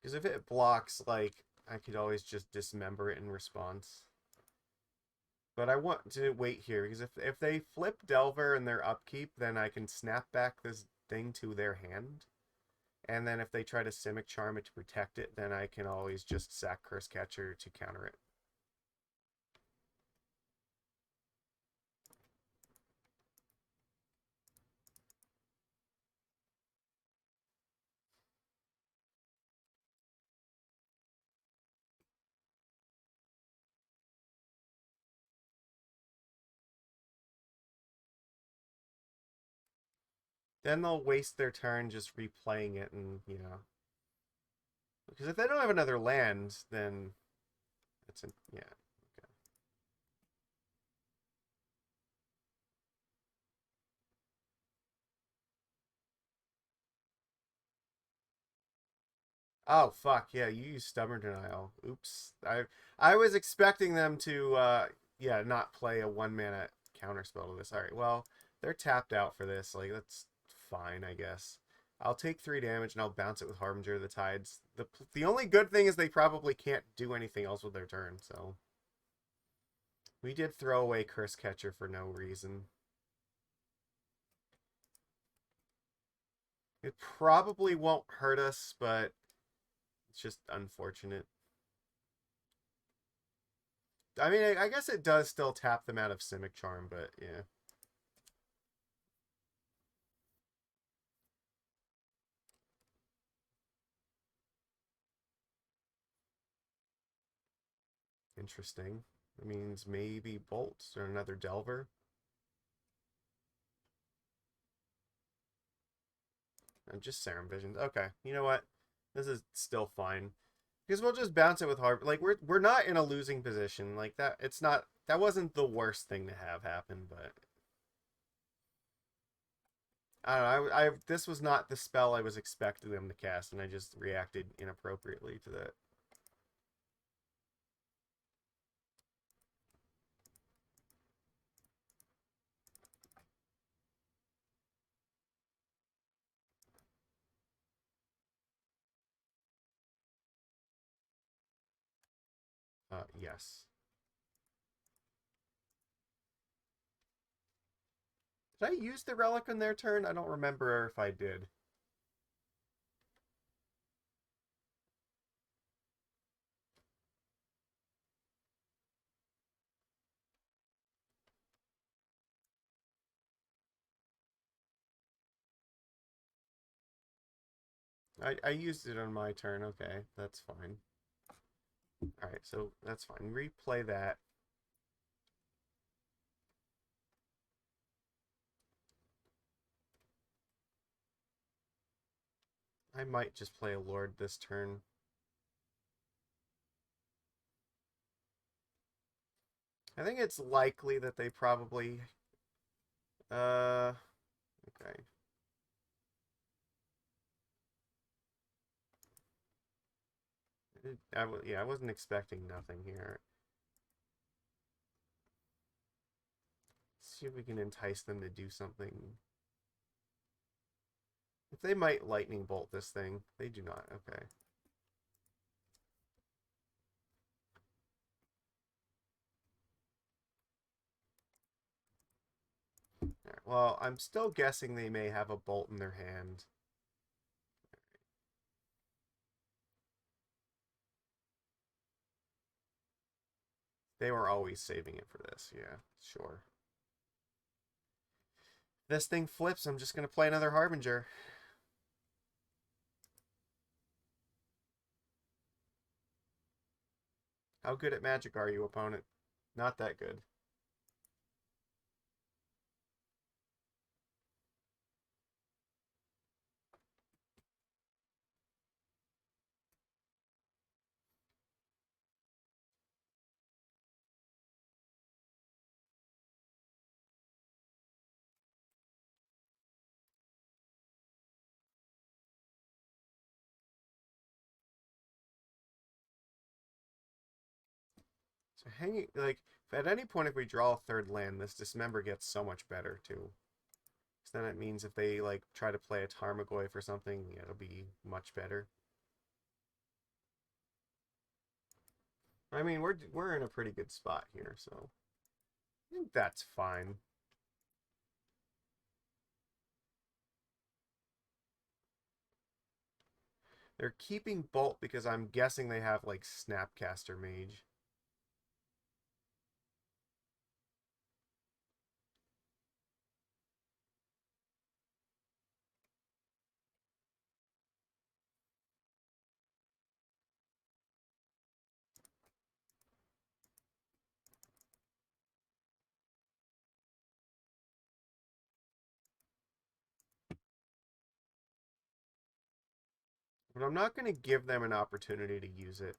Because if it blocks, like, I could always just dismember it in response. But I want to wait here, because if they flip Delver in their upkeep, then I can snap back this thing to their hand. And then if they try to Simic Charm it to protect it, then I can always just sack Cursecatcher to counter it. Then they'll waste their turn just replaying it and, you know. Because if they don't have another land, then it's an, yeah. Okay. Oh fuck, yeah, you use Stubborn Denial. Oops. I was expecting them to yeah, not play a 1-mana counterspell to this. Alright, well, they're tapped out for this. Like, that's fine, I guess. I'll take 3 damage and I'll bounce it with Harbinger of the Tides. The only good thing is they probably can't do anything else with their turn, so. We did throw away Cursecatcher for no reason. It probably won't hurt us, but it's just unfortunate. I mean, I guess it does still tap them out of Simic Charm, but yeah. Interesting. That means maybe Bolts or another Delver. And just Serum Visions. Okay, you know what? This is still fine. Because we'll just bounce it with Harp. Like, we're not in a losing position. Like, that, it's not, that wasn't the worst thing to have happen, but I don't know. This was not the spell I was expecting them to cast, and I just reacted inappropriately to that. Yes. Did I use the relic on their turn? I don't remember if I did. I used it on my turn. Okay, that's fine. Alright, so that's fine. Replay that. I might just play a Lord this turn. I think it's likely that they probably... Okay. Yeah, I wasn't expecting nothing here. See if we can entice them to do something. If they might lightning bolt this thing. They do not. Okay. Right, well, I'm still guessing they may have a bolt in their hand. They were always saving it for this. Yeah, sure. This thing flips, I'm just going to play another Harbinger. How good at Magic are you, opponent? Not that good. So hanging, like, at any point if we draw a third land, this Dismember gets so much better, too. Because then it means if they, like, try to play a Tarmogoyf or something, yeah, it'll be much better. I mean, we're in a pretty good spot here, so I think that's fine. They're keeping Bolt because I'm guessing they have, like, Snapcaster Mage. But I'm not going to give them an opportunity to use it.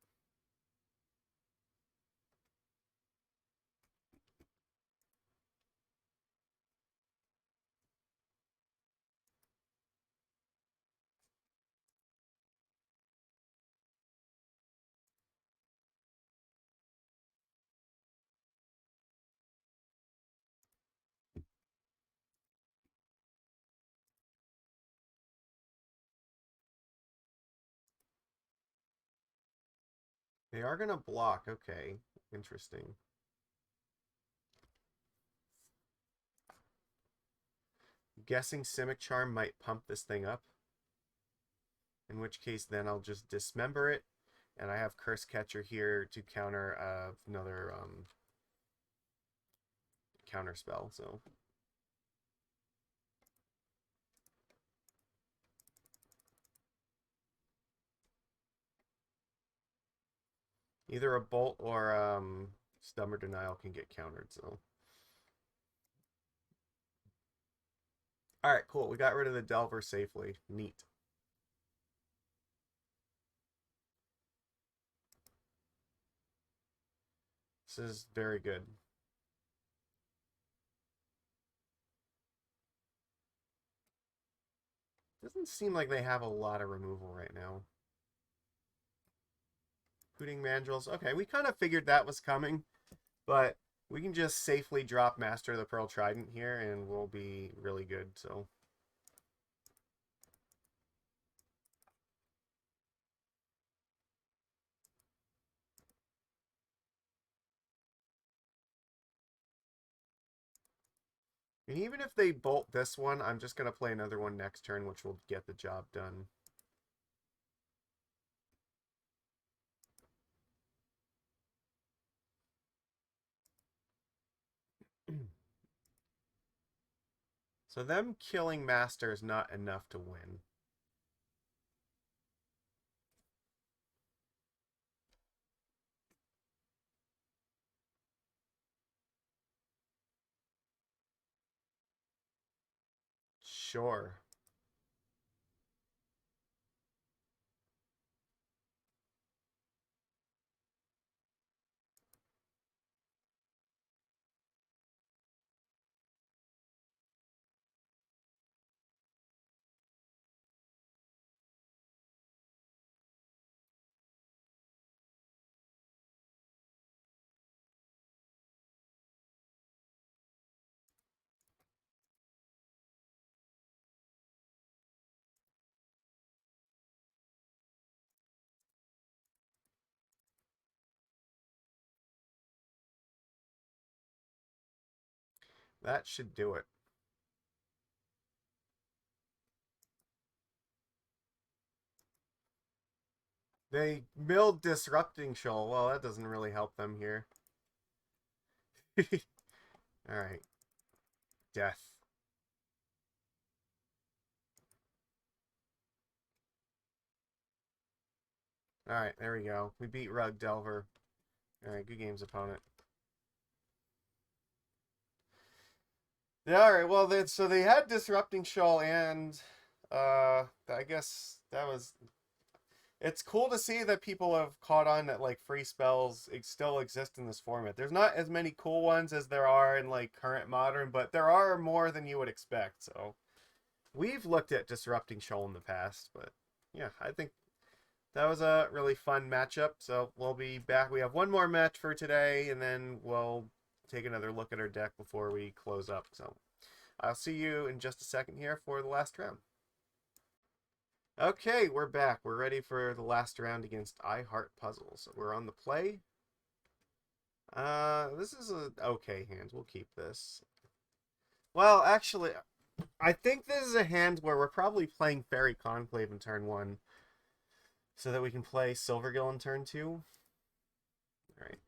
They are going to block. Okay, interesting. Guessing Simic Charm might pump this thing up. In which case, then I'll just dismember it. And I have Cursecatcher here to counter another counter spell. So either a Bolt or Stubborn Denial can get countered. So all right, cool. We got rid of the Delver safely. Neat. This is very good. Doesn't seem like they have a lot of removal right now. Hooting Mandrills. Okay, we kind of figured that was coming, but we can just safely drop Master of the Pearl Trident here, and we'll be really good, so... And even if they bolt this one, I'm just going to play another one next turn, which will get the job done. So them killing Master is not enough to win. Sure. That should do it. They milled Disrupting Shoal. Well, that doesn't really help them here. Alright. Death. Alright, there we go. We beat Rug Delver. Alright, good games, opponent. Yeah, alright, well, so they had Disrupting Shoal and, I guess that was... It's cool to see that people have caught on that, like, free spells still exist in this format. There's not as many cool ones as there are in, like, current Modern, but there are more than you would expect, so... We've looked at Disrupting Shoal in the past, but, yeah, I think that was a really fun matchup, so we'll be back. We have one more match for today, and then we'll take another look at our deck before we close up, so... I'll see you in just a second here for the last round. Okay, we're back. We're ready for the last round against I Heart Puzzles. We're on the play. This is an okay hand. We'll keep this. Well, actually, I think this is a hand where we're probably playing Faerie Conclave in turn 1 so that we can play Silvergill in turn 2. Alright.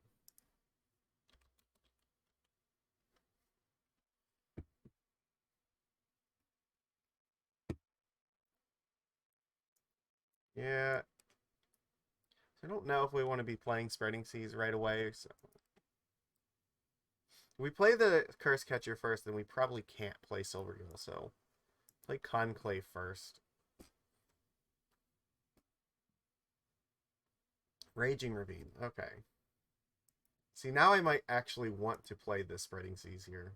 Yeah. I don't know if we want to be playing Spreading Seas right away. So. We play the Cursecatcher first, then we probably can't play Silvergill, so play Conclave first. Raging Ravine. Okay. See, now I might actually want to play this Spreading Seas here.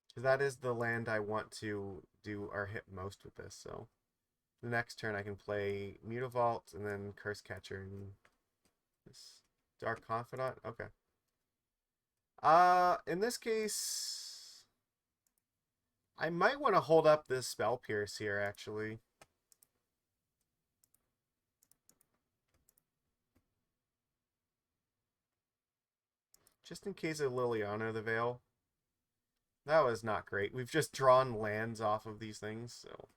Because that is the land I want to do or hit most with this, so... The next turn I can play Mutavault and then Cursecatcher and this Dark Confidant. Okay. In this case, I might want to hold up this Spell Pierce here, actually. Just in case of Liliana the Veil. That was not great. We've just drawn lands off of these things, so...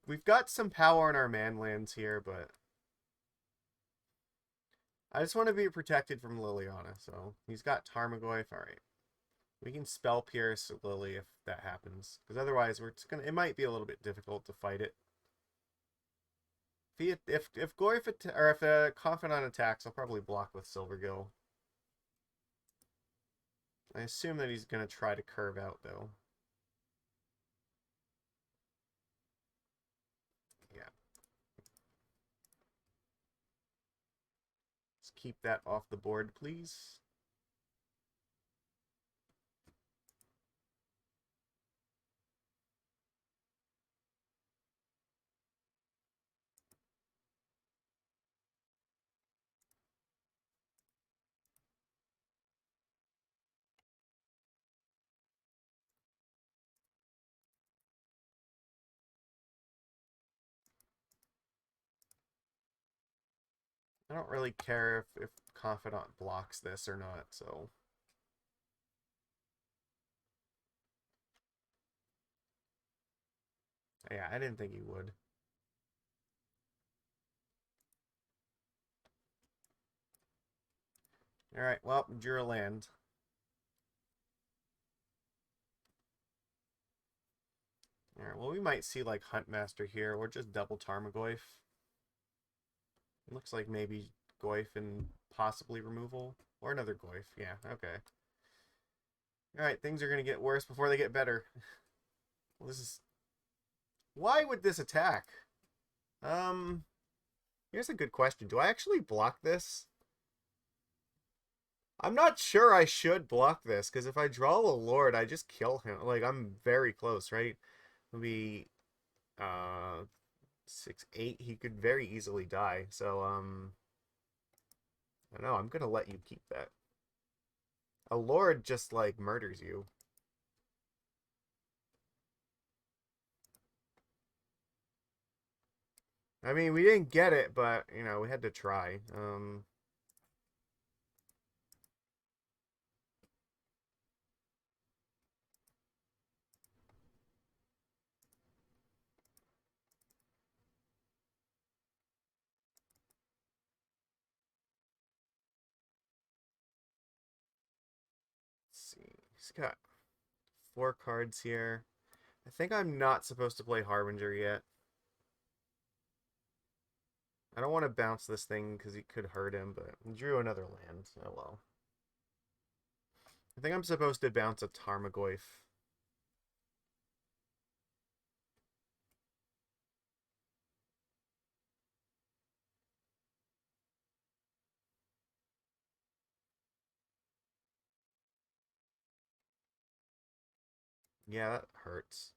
We've got some power in our man lands here, but... I just want to be protected from Liliana, so... He's got Tarmogoyf, alright. We can Spell Pierce Lily if that happens. Because otherwise, we're just gonna... It might be a little bit difficult to fight it. If Goyf or if a Confidant attacks, I'll probably block with Silvergill. I assume that he's going to try to curve out, though. Yeah. Let's keep that off the board, please. I don't really care if Confidant blocks this or not, so... Yeah, I didn't think he would. Alright, well, drew a land. Alright, well, we might see, like, Huntmaster here, or just double Tarmogoyf. It looks like maybe Goyf and possibly removal. Or another Goyf. Yeah, okay. Alright, things are going to get worse before they get better. Well, this is... Why would this attack? Here's a good question. Do I actually block this? I'm not sure I should block this, because if I draw a Lord, I just kill him. Like, I'm very close, right? Maybe, 6-8, he could very easily die. So, I don't know, I'm gonna let you keep that. A Lord just, like, murders you. I mean, we didn't get it, but, you know, we had to try. Let's see. He's got 4 cards here. I think I'm not supposed to play Harbinger yet. I don't want to bounce this thing because it could hurt him, but he drew another land. Oh well. I think I'm supposed to bounce a Tarmogoyf. Yeah, that hurts.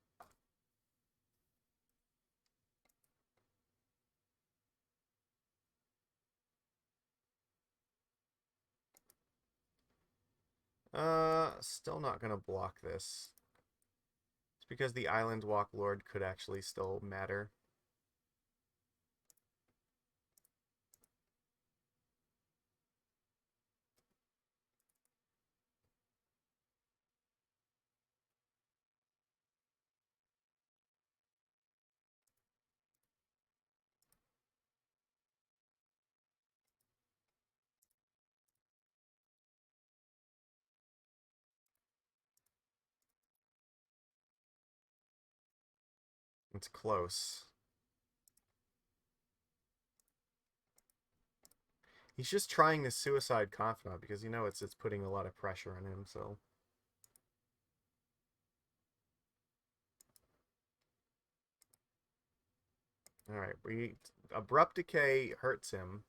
Still not gonna block this. It's because the Island Walk Lord could actually still matter. It's close. He's just trying to suicide Confidant because you know it's putting a lot of pressure on him, so. Alright, Abrupt Decay hurts him.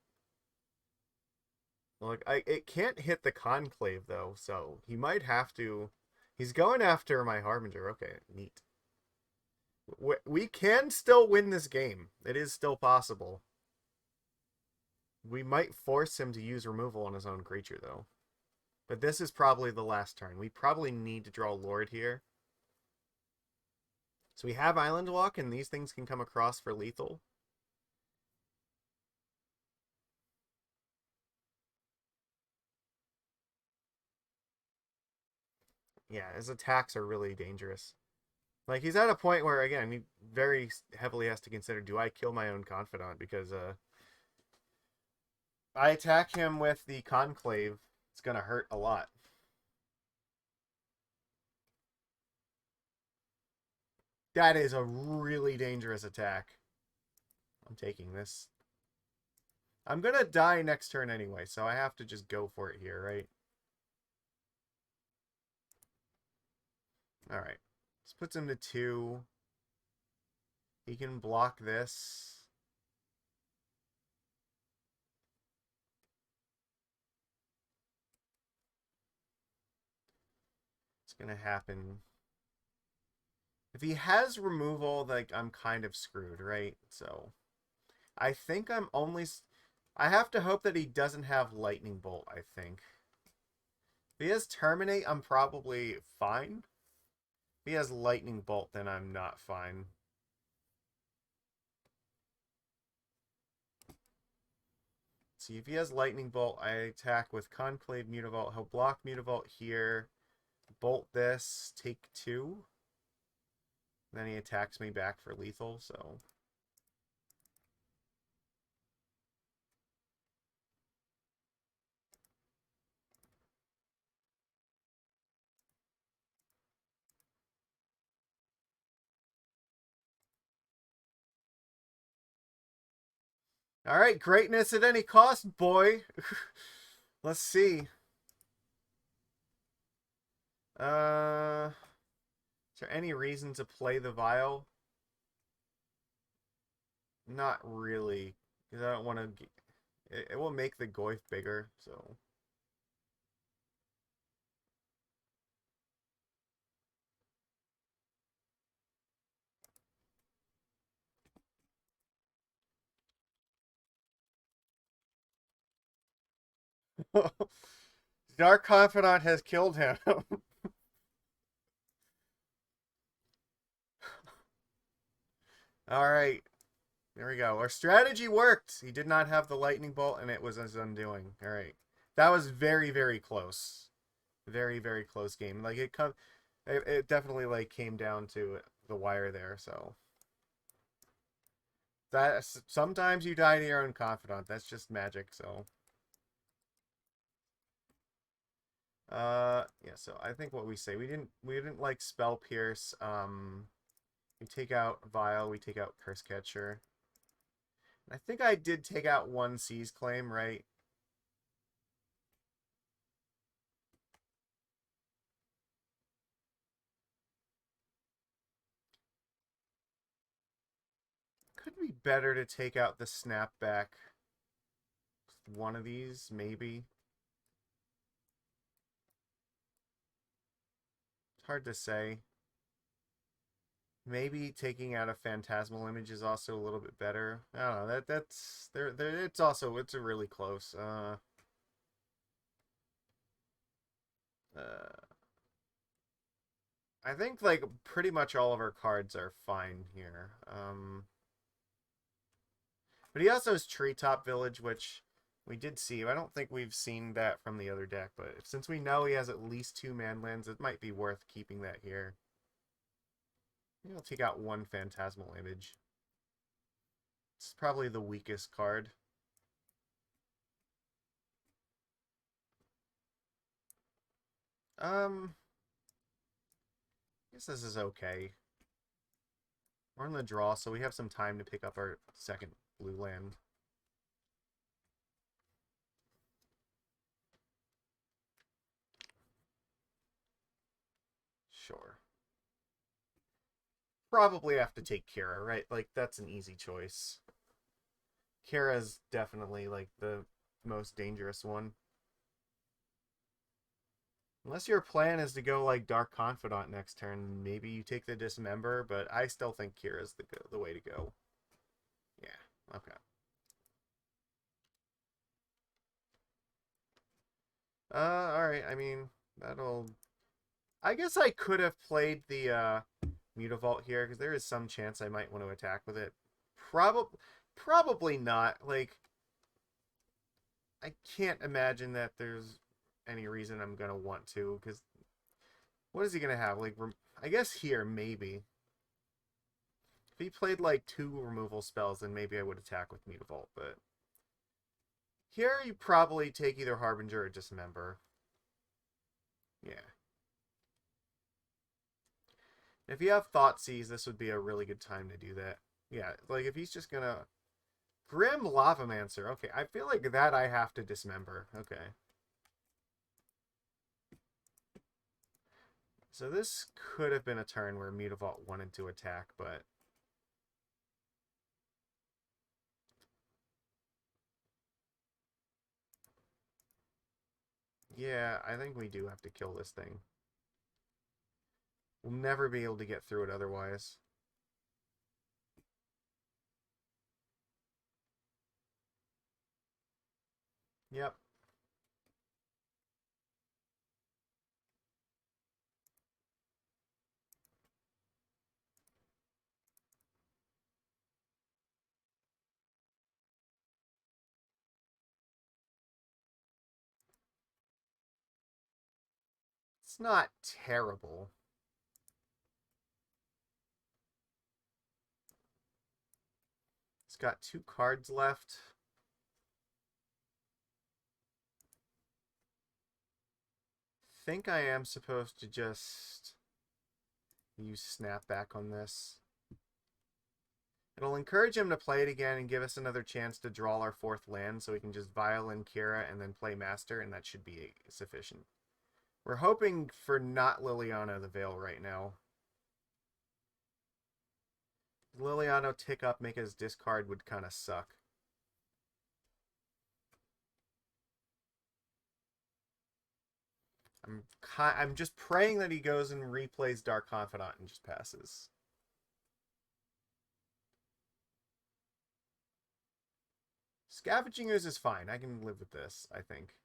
Like, it can't hit the Conclave, though, so he might have to... He's going after my Harbinger. Okay, neat. We can still win this game. It is still possible. We might force him to use removal on his own creature, though. But this is probably the last turn. We probably need to draw Lord here. So we have Island Walk, and these things can come across for lethal. Yeah, his attacks are really dangerous. Like, he's at a point where, again, he very heavily has to consider, do I kill my own Confidant? Because, I attack him with the Conclave, it's gonna hurt a lot. That is a really dangerous attack. I'm taking this. I'm gonna die next turn anyway, so I have to just go for it here, right? Alright. This puts him to 2. He can block this. It's gonna happen. If he has removal, like, I'm kind of screwed, right? So, I think I'm only... I have to hope that he doesn't have Lightning Bolt, I think. If he has Terminate, I'm probably fine. If he has Lightning Bolt, then I'm not fine. See, if he has Lightning Bolt, I attack with Conclave Mutavault. He'll block Mutavault here, bolt this, take 2. Then he attacks me back for lethal, so... Alright, greatness at any cost, boy! Let's see. Is there any reason to play the Vial? Not really, because I don't want to... It will make the Goyf bigger, so... Dark Confidant has killed him. Alright. There we go. Our strategy worked. He did not have the lightning bolt, and it was his undoing. Alright. That was very, very close. Very, very close game. Like, it definitely, like, came down to the wire there, so... Sometimes you die to your own confidant. That's just magic, so... Yeah, so I think what we say, we didn't like Spell Pierce. We take out Vial, we take out Cursecatcher. I think I did take out one Seize Claim, right? Could be better to take out the Snapback. One of these, maybe. It's hard to say. Maybe taking out a Phantasmal Image is also a little bit better. I don't know. That's there. It's a really close. I think like pretty much all of our cards are fine here. But he also has Treetop Village, which we did see. I don't think we've seen that from the other deck, but since we know he has at least 2 manlands, it might be worth keeping that here. Maybe I'll take out one Phantasmal Image. It's probably the weakest card. I guess this is okay. We're in the draw, so we have some time to pick up our second blue land. Sure. Probably have to take Kira, right? Like, that's an easy choice. Kira's definitely, like, the most dangerous one. Unless your plan is to go, like, Dark Confidant next turn, maybe you take the Dismember, but I still think Kira's the way to go. Yeah, okay. Alright, I mean, that'll... I guess I could have played the, Mutavault here, because there is some chance I might want to attack with it. Probably not. Like, I can't imagine that there's any reason I'm going to want to, because what is he going to have? Like, I guess here, maybe. If he played, like, 2 removal spells, then maybe I would attack with Mutavault, but... Here, you probably take either Harbinger or Dismember. Yeah. If you have Thoughtseize, this would be a really good time to do that. Yeah, like, if he's just gonna... Grim Lavamancer. Okay, I feel like that I have to Dismember. Okay. So this could have been a turn where Mutavault wanted to attack, but... Yeah, I think we do have to kill this thing. We'll never be able to get through it otherwise. Yep. It's not terrible. It's got 2 cards left. Think I am supposed to just use Snapback on this. It'll encourage him to play it again and give us another chance to draw our 4th land, so we can just Vial in Kira and then play Master, and that should be sufficient. We're hoping for not Liliana the Veil right now. Liliana tick up, make his discard would kind of suck. I'm just praying that he goes and replays Dark Confidant and just passes. Scavenging Ooze is fine. I can live with this, I think.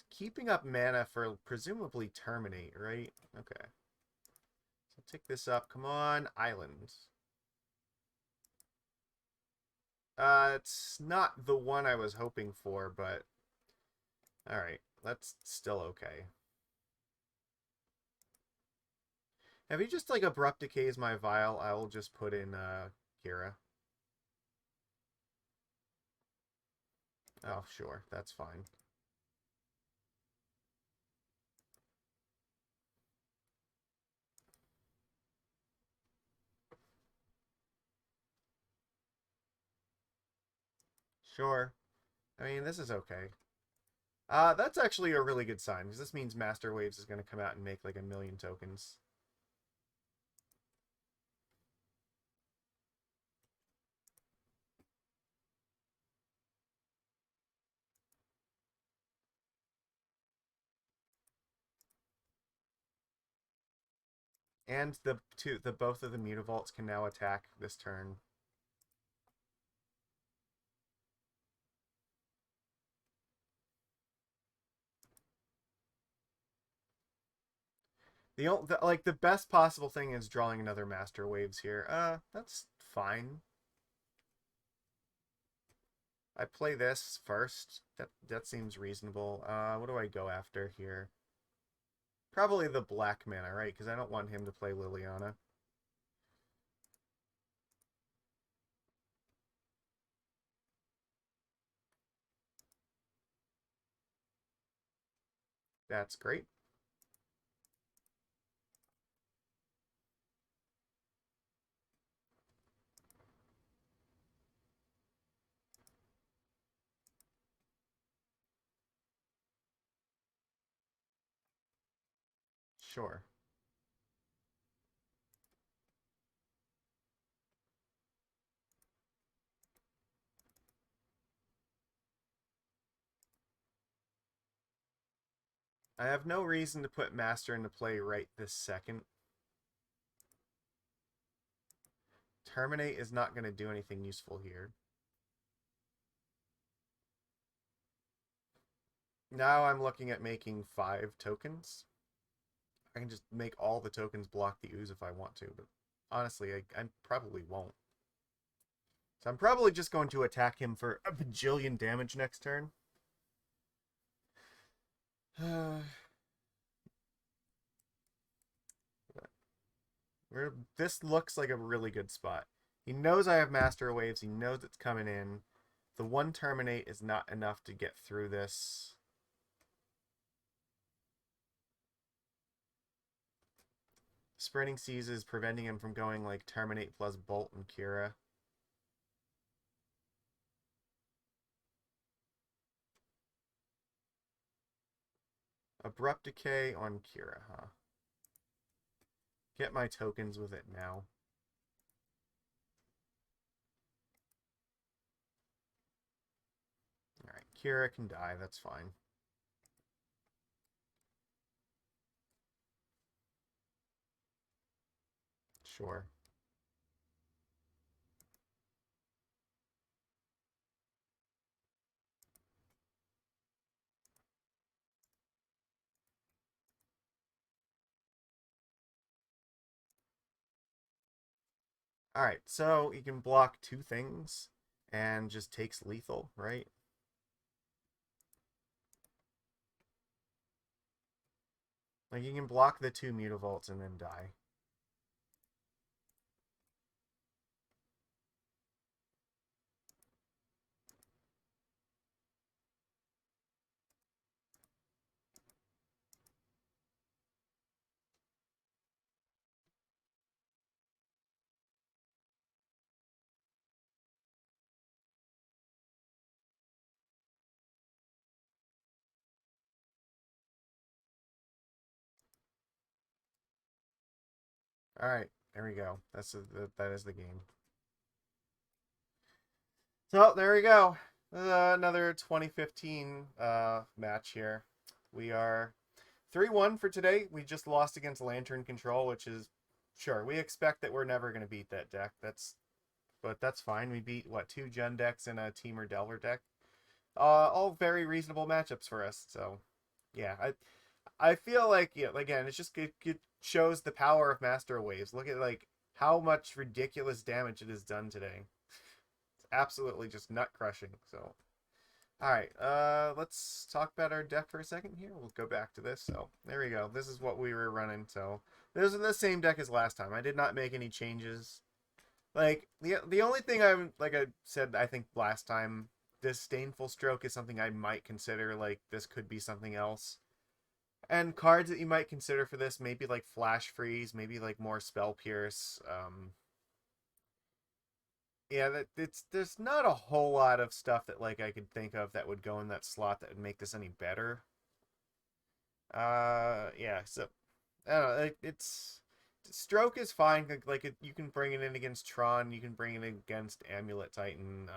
Keeping up mana for presumably Terminate, right? Okay. So take this up. Come on, Island. It's not the one I was hoping for, but... Alright, that's still okay. If he just, like, Abrupt Decays my Vial, I will just put in, Kira. Oh, sure, that's fine. Sure. I mean, this is okay. That's actually a really good sign, because this means Master Waves is going to come out and make like 1,000,000 tokens. And both of the Mutavaults can now attack this turn. The best possible thing is drawing another Master Waves here. That's fine. I play this first. That seems reasonable. What do I go after here? Probably the black mana, right? Because I don't want him to play Liliana. That's great. Sure. I have no reason to put Master into play right this second. Terminate is not going to do anything useful here. Now I'm looking at making 5 tokens. I can just make all the tokens block the ooze if I want to, but honestly, I probably won't. So I'm probably just going to attack him for a bajillion damage next turn. This looks like a really good spot. He knows I have Master Waves. He knows it's coming in. The 1 Terminate is not enough to get through this. Sprinting Seas is preventing him from going like Terminate plus Bolt and Kira. Abrupt Decay on Kira, huh? Get my tokens with it now. Alright, Kira can die, that's fine. Sure. Alright, so he can block 2 things and just takes lethal, right? Like, you can block the 2 Mutavaults and then die. Alright, there we go. That is the game. So, there we go. Another 2015 match here. We are 3-1 for today. We just lost against Lantern Control, which is, sure, we expect that we're never going to beat that deck. But that's fine. We beat, what, 2 Gen decks and a Teamer Delver deck. All very reasonable matchups for us. So, yeah, I feel like, yeah, again, it shows the power of Master Waves. Look at, like, how much ridiculous damage it has done today. It's absolutely just nut crushing. So, all right, let's talk about our deck for a second here. We'll go back to this. So, there we go. This is what we were running. So, this is the same deck as last time. I did not make any changes. Like, the only thing like I said, I think last time, Disdainful Stroke is something I might consider. Like, this could be something else. And cards that you might consider for this, maybe like Flash Freeze, maybe like more Spell Pierce. Yeah, there's not a whole lot of stuff that like I could think of that would go in that slot that would make this any better. Yeah, so I don't know. It's Stroke is fine. You can bring it in against Tron. You can bring it in against Amulet Titan.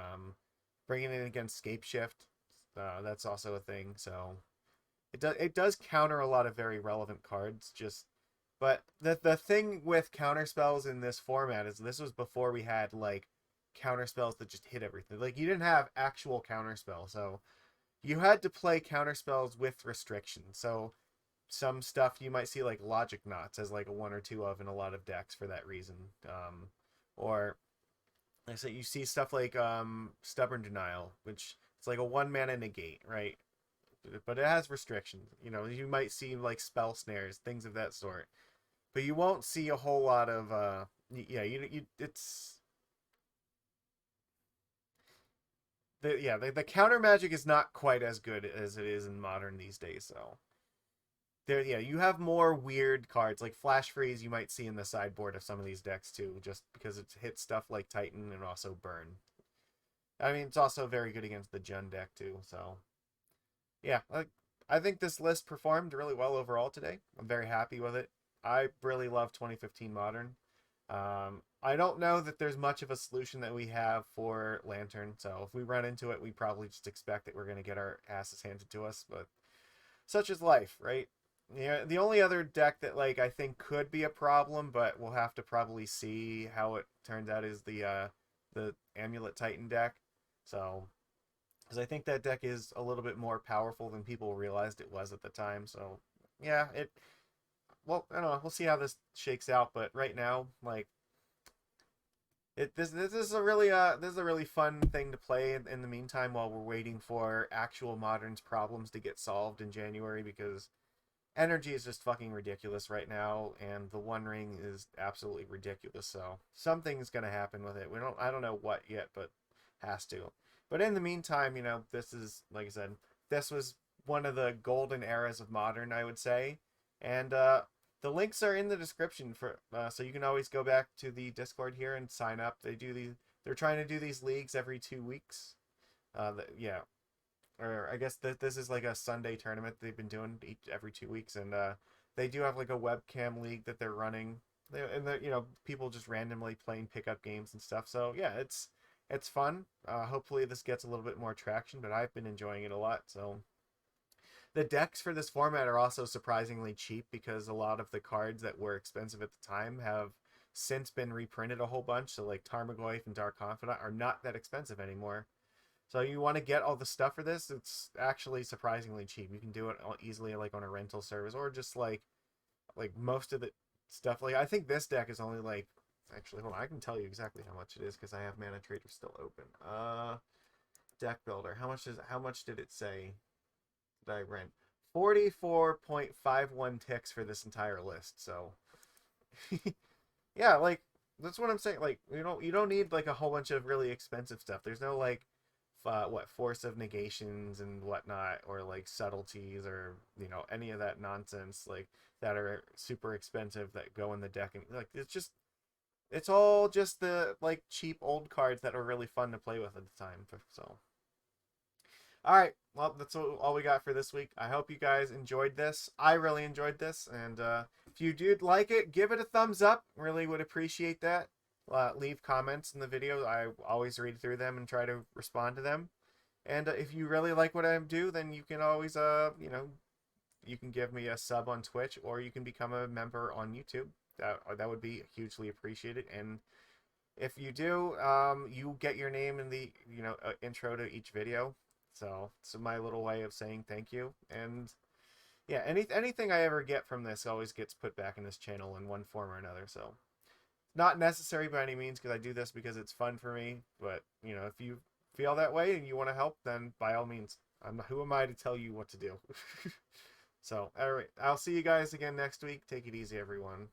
Bring it in against Scape Shift. That's also a thing. So it does counter a lot of very relevant cards. But the thing with counter spells in this format is this was before we had like counter spells that just hit everything. Like, you didn't have actual counter spells, so you had to play counter spells with restrictions. So some stuff you might see like Logic Knots as like a 1 or 2 of in a lot of decks for that reason. Or like I said, you see stuff like Stubborn Denial, which it's like a 1 mana negate, right? But it has restrictions. You know, you might see like spell snares, things of that sort. But you won't see a whole lot of yeah, it's the counter magic is not quite as good as it is in Modern these days. So there, yeah, you have more weird cards like Flash Freeze. You might see in the sideboard of some of these decks too, just because it hits stuff like Titan and also Burn. I mean, it's also very good against the Jund deck too. So yeah, I think this list performed really well overall today. I'm very happy with it. I really love 2015 Modern. I don't know that there's much of a solution that we have for Lantern, so if we run into it, we probably just expect that we're going to get our asses handed to us, but such is life, right? Yeah, the only other deck that like I think could be a problem, but we'll have to probably see how it turns out, is the Amulet Titan deck. So, because I think that deck is a little bit more powerful than people realized it was at the time. So, yeah, well, I don't know. We'll see how this shakes out, but right now, like, this is a really fun thing to play in the meantime while we're waiting for actual Modern's problems to get solved in January, because energy is just fucking ridiculous right now, and the One Ring is absolutely ridiculous. So something's gonna happen with it. I don't know what yet, but has to. But in the meantime, this is, like I said, this was one of the golden eras of Modern, I would say, and the links are in the description so you can always go back to the Discord here and sign up. They're trying to do these leagues every 2 weeks. Yeah, or I guess this is like a Sunday tournament they've been doing every 2 weeks, and they do have like a webcam league that they're running. People just randomly playing pickup games and stuff. So yeah, it's fun. Hopefully this gets a little bit more traction, but I've been enjoying it a lot. So the decks for this format are also surprisingly cheap, because a lot of the cards that were expensive at the time have since been reprinted a whole bunch. So like Tarmogoyf and Dark Confidant are not that expensive anymore. So you want to get all the stuff for this, it's actually surprisingly cheap. You can do it easily like on a rental service, or just like most of the stuff. Like, I think this deck is only like, actually, hold on, I can tell you exactly how much it is because I have Mana Trader still open. Deck Builder. How much did it say that I rent? 44.51 ticks for this entire list. So yeah, like that's what I'm saying. Like you don't need like a whole bunch of really expensive stuff. There's no like force of negations and whatnot, or like subtleties, or any of that nonsense like that are super expensive that go in the deck. And like it's all just the like cheap old cards that are really fun to play with at the time. So all right, well, that's all we got for this week. I hope you guys enjoyed this. I really enjoyed this, and if you did like it, give it a thumbs up. Really would appreciate that. Leave comments in the video. I always read through them and try to respond to them. And if you really like what I do, then you can always, you can give me a sub on Twitch, or you can become a member on YouTube. That would be hugely appreciated. And if you do, you get your name in the intro to each video. So it's my little way of saying thank you. And yeah, anything I ever get from this always gets put back in this channel in one form or another. So not necessary by any means, because I do this because it's fun for me. But if you feel that way and you want to help, then by all means, who am I to tell you what to do? So all right, I'll see you guys again next week. Take it easy, everyone.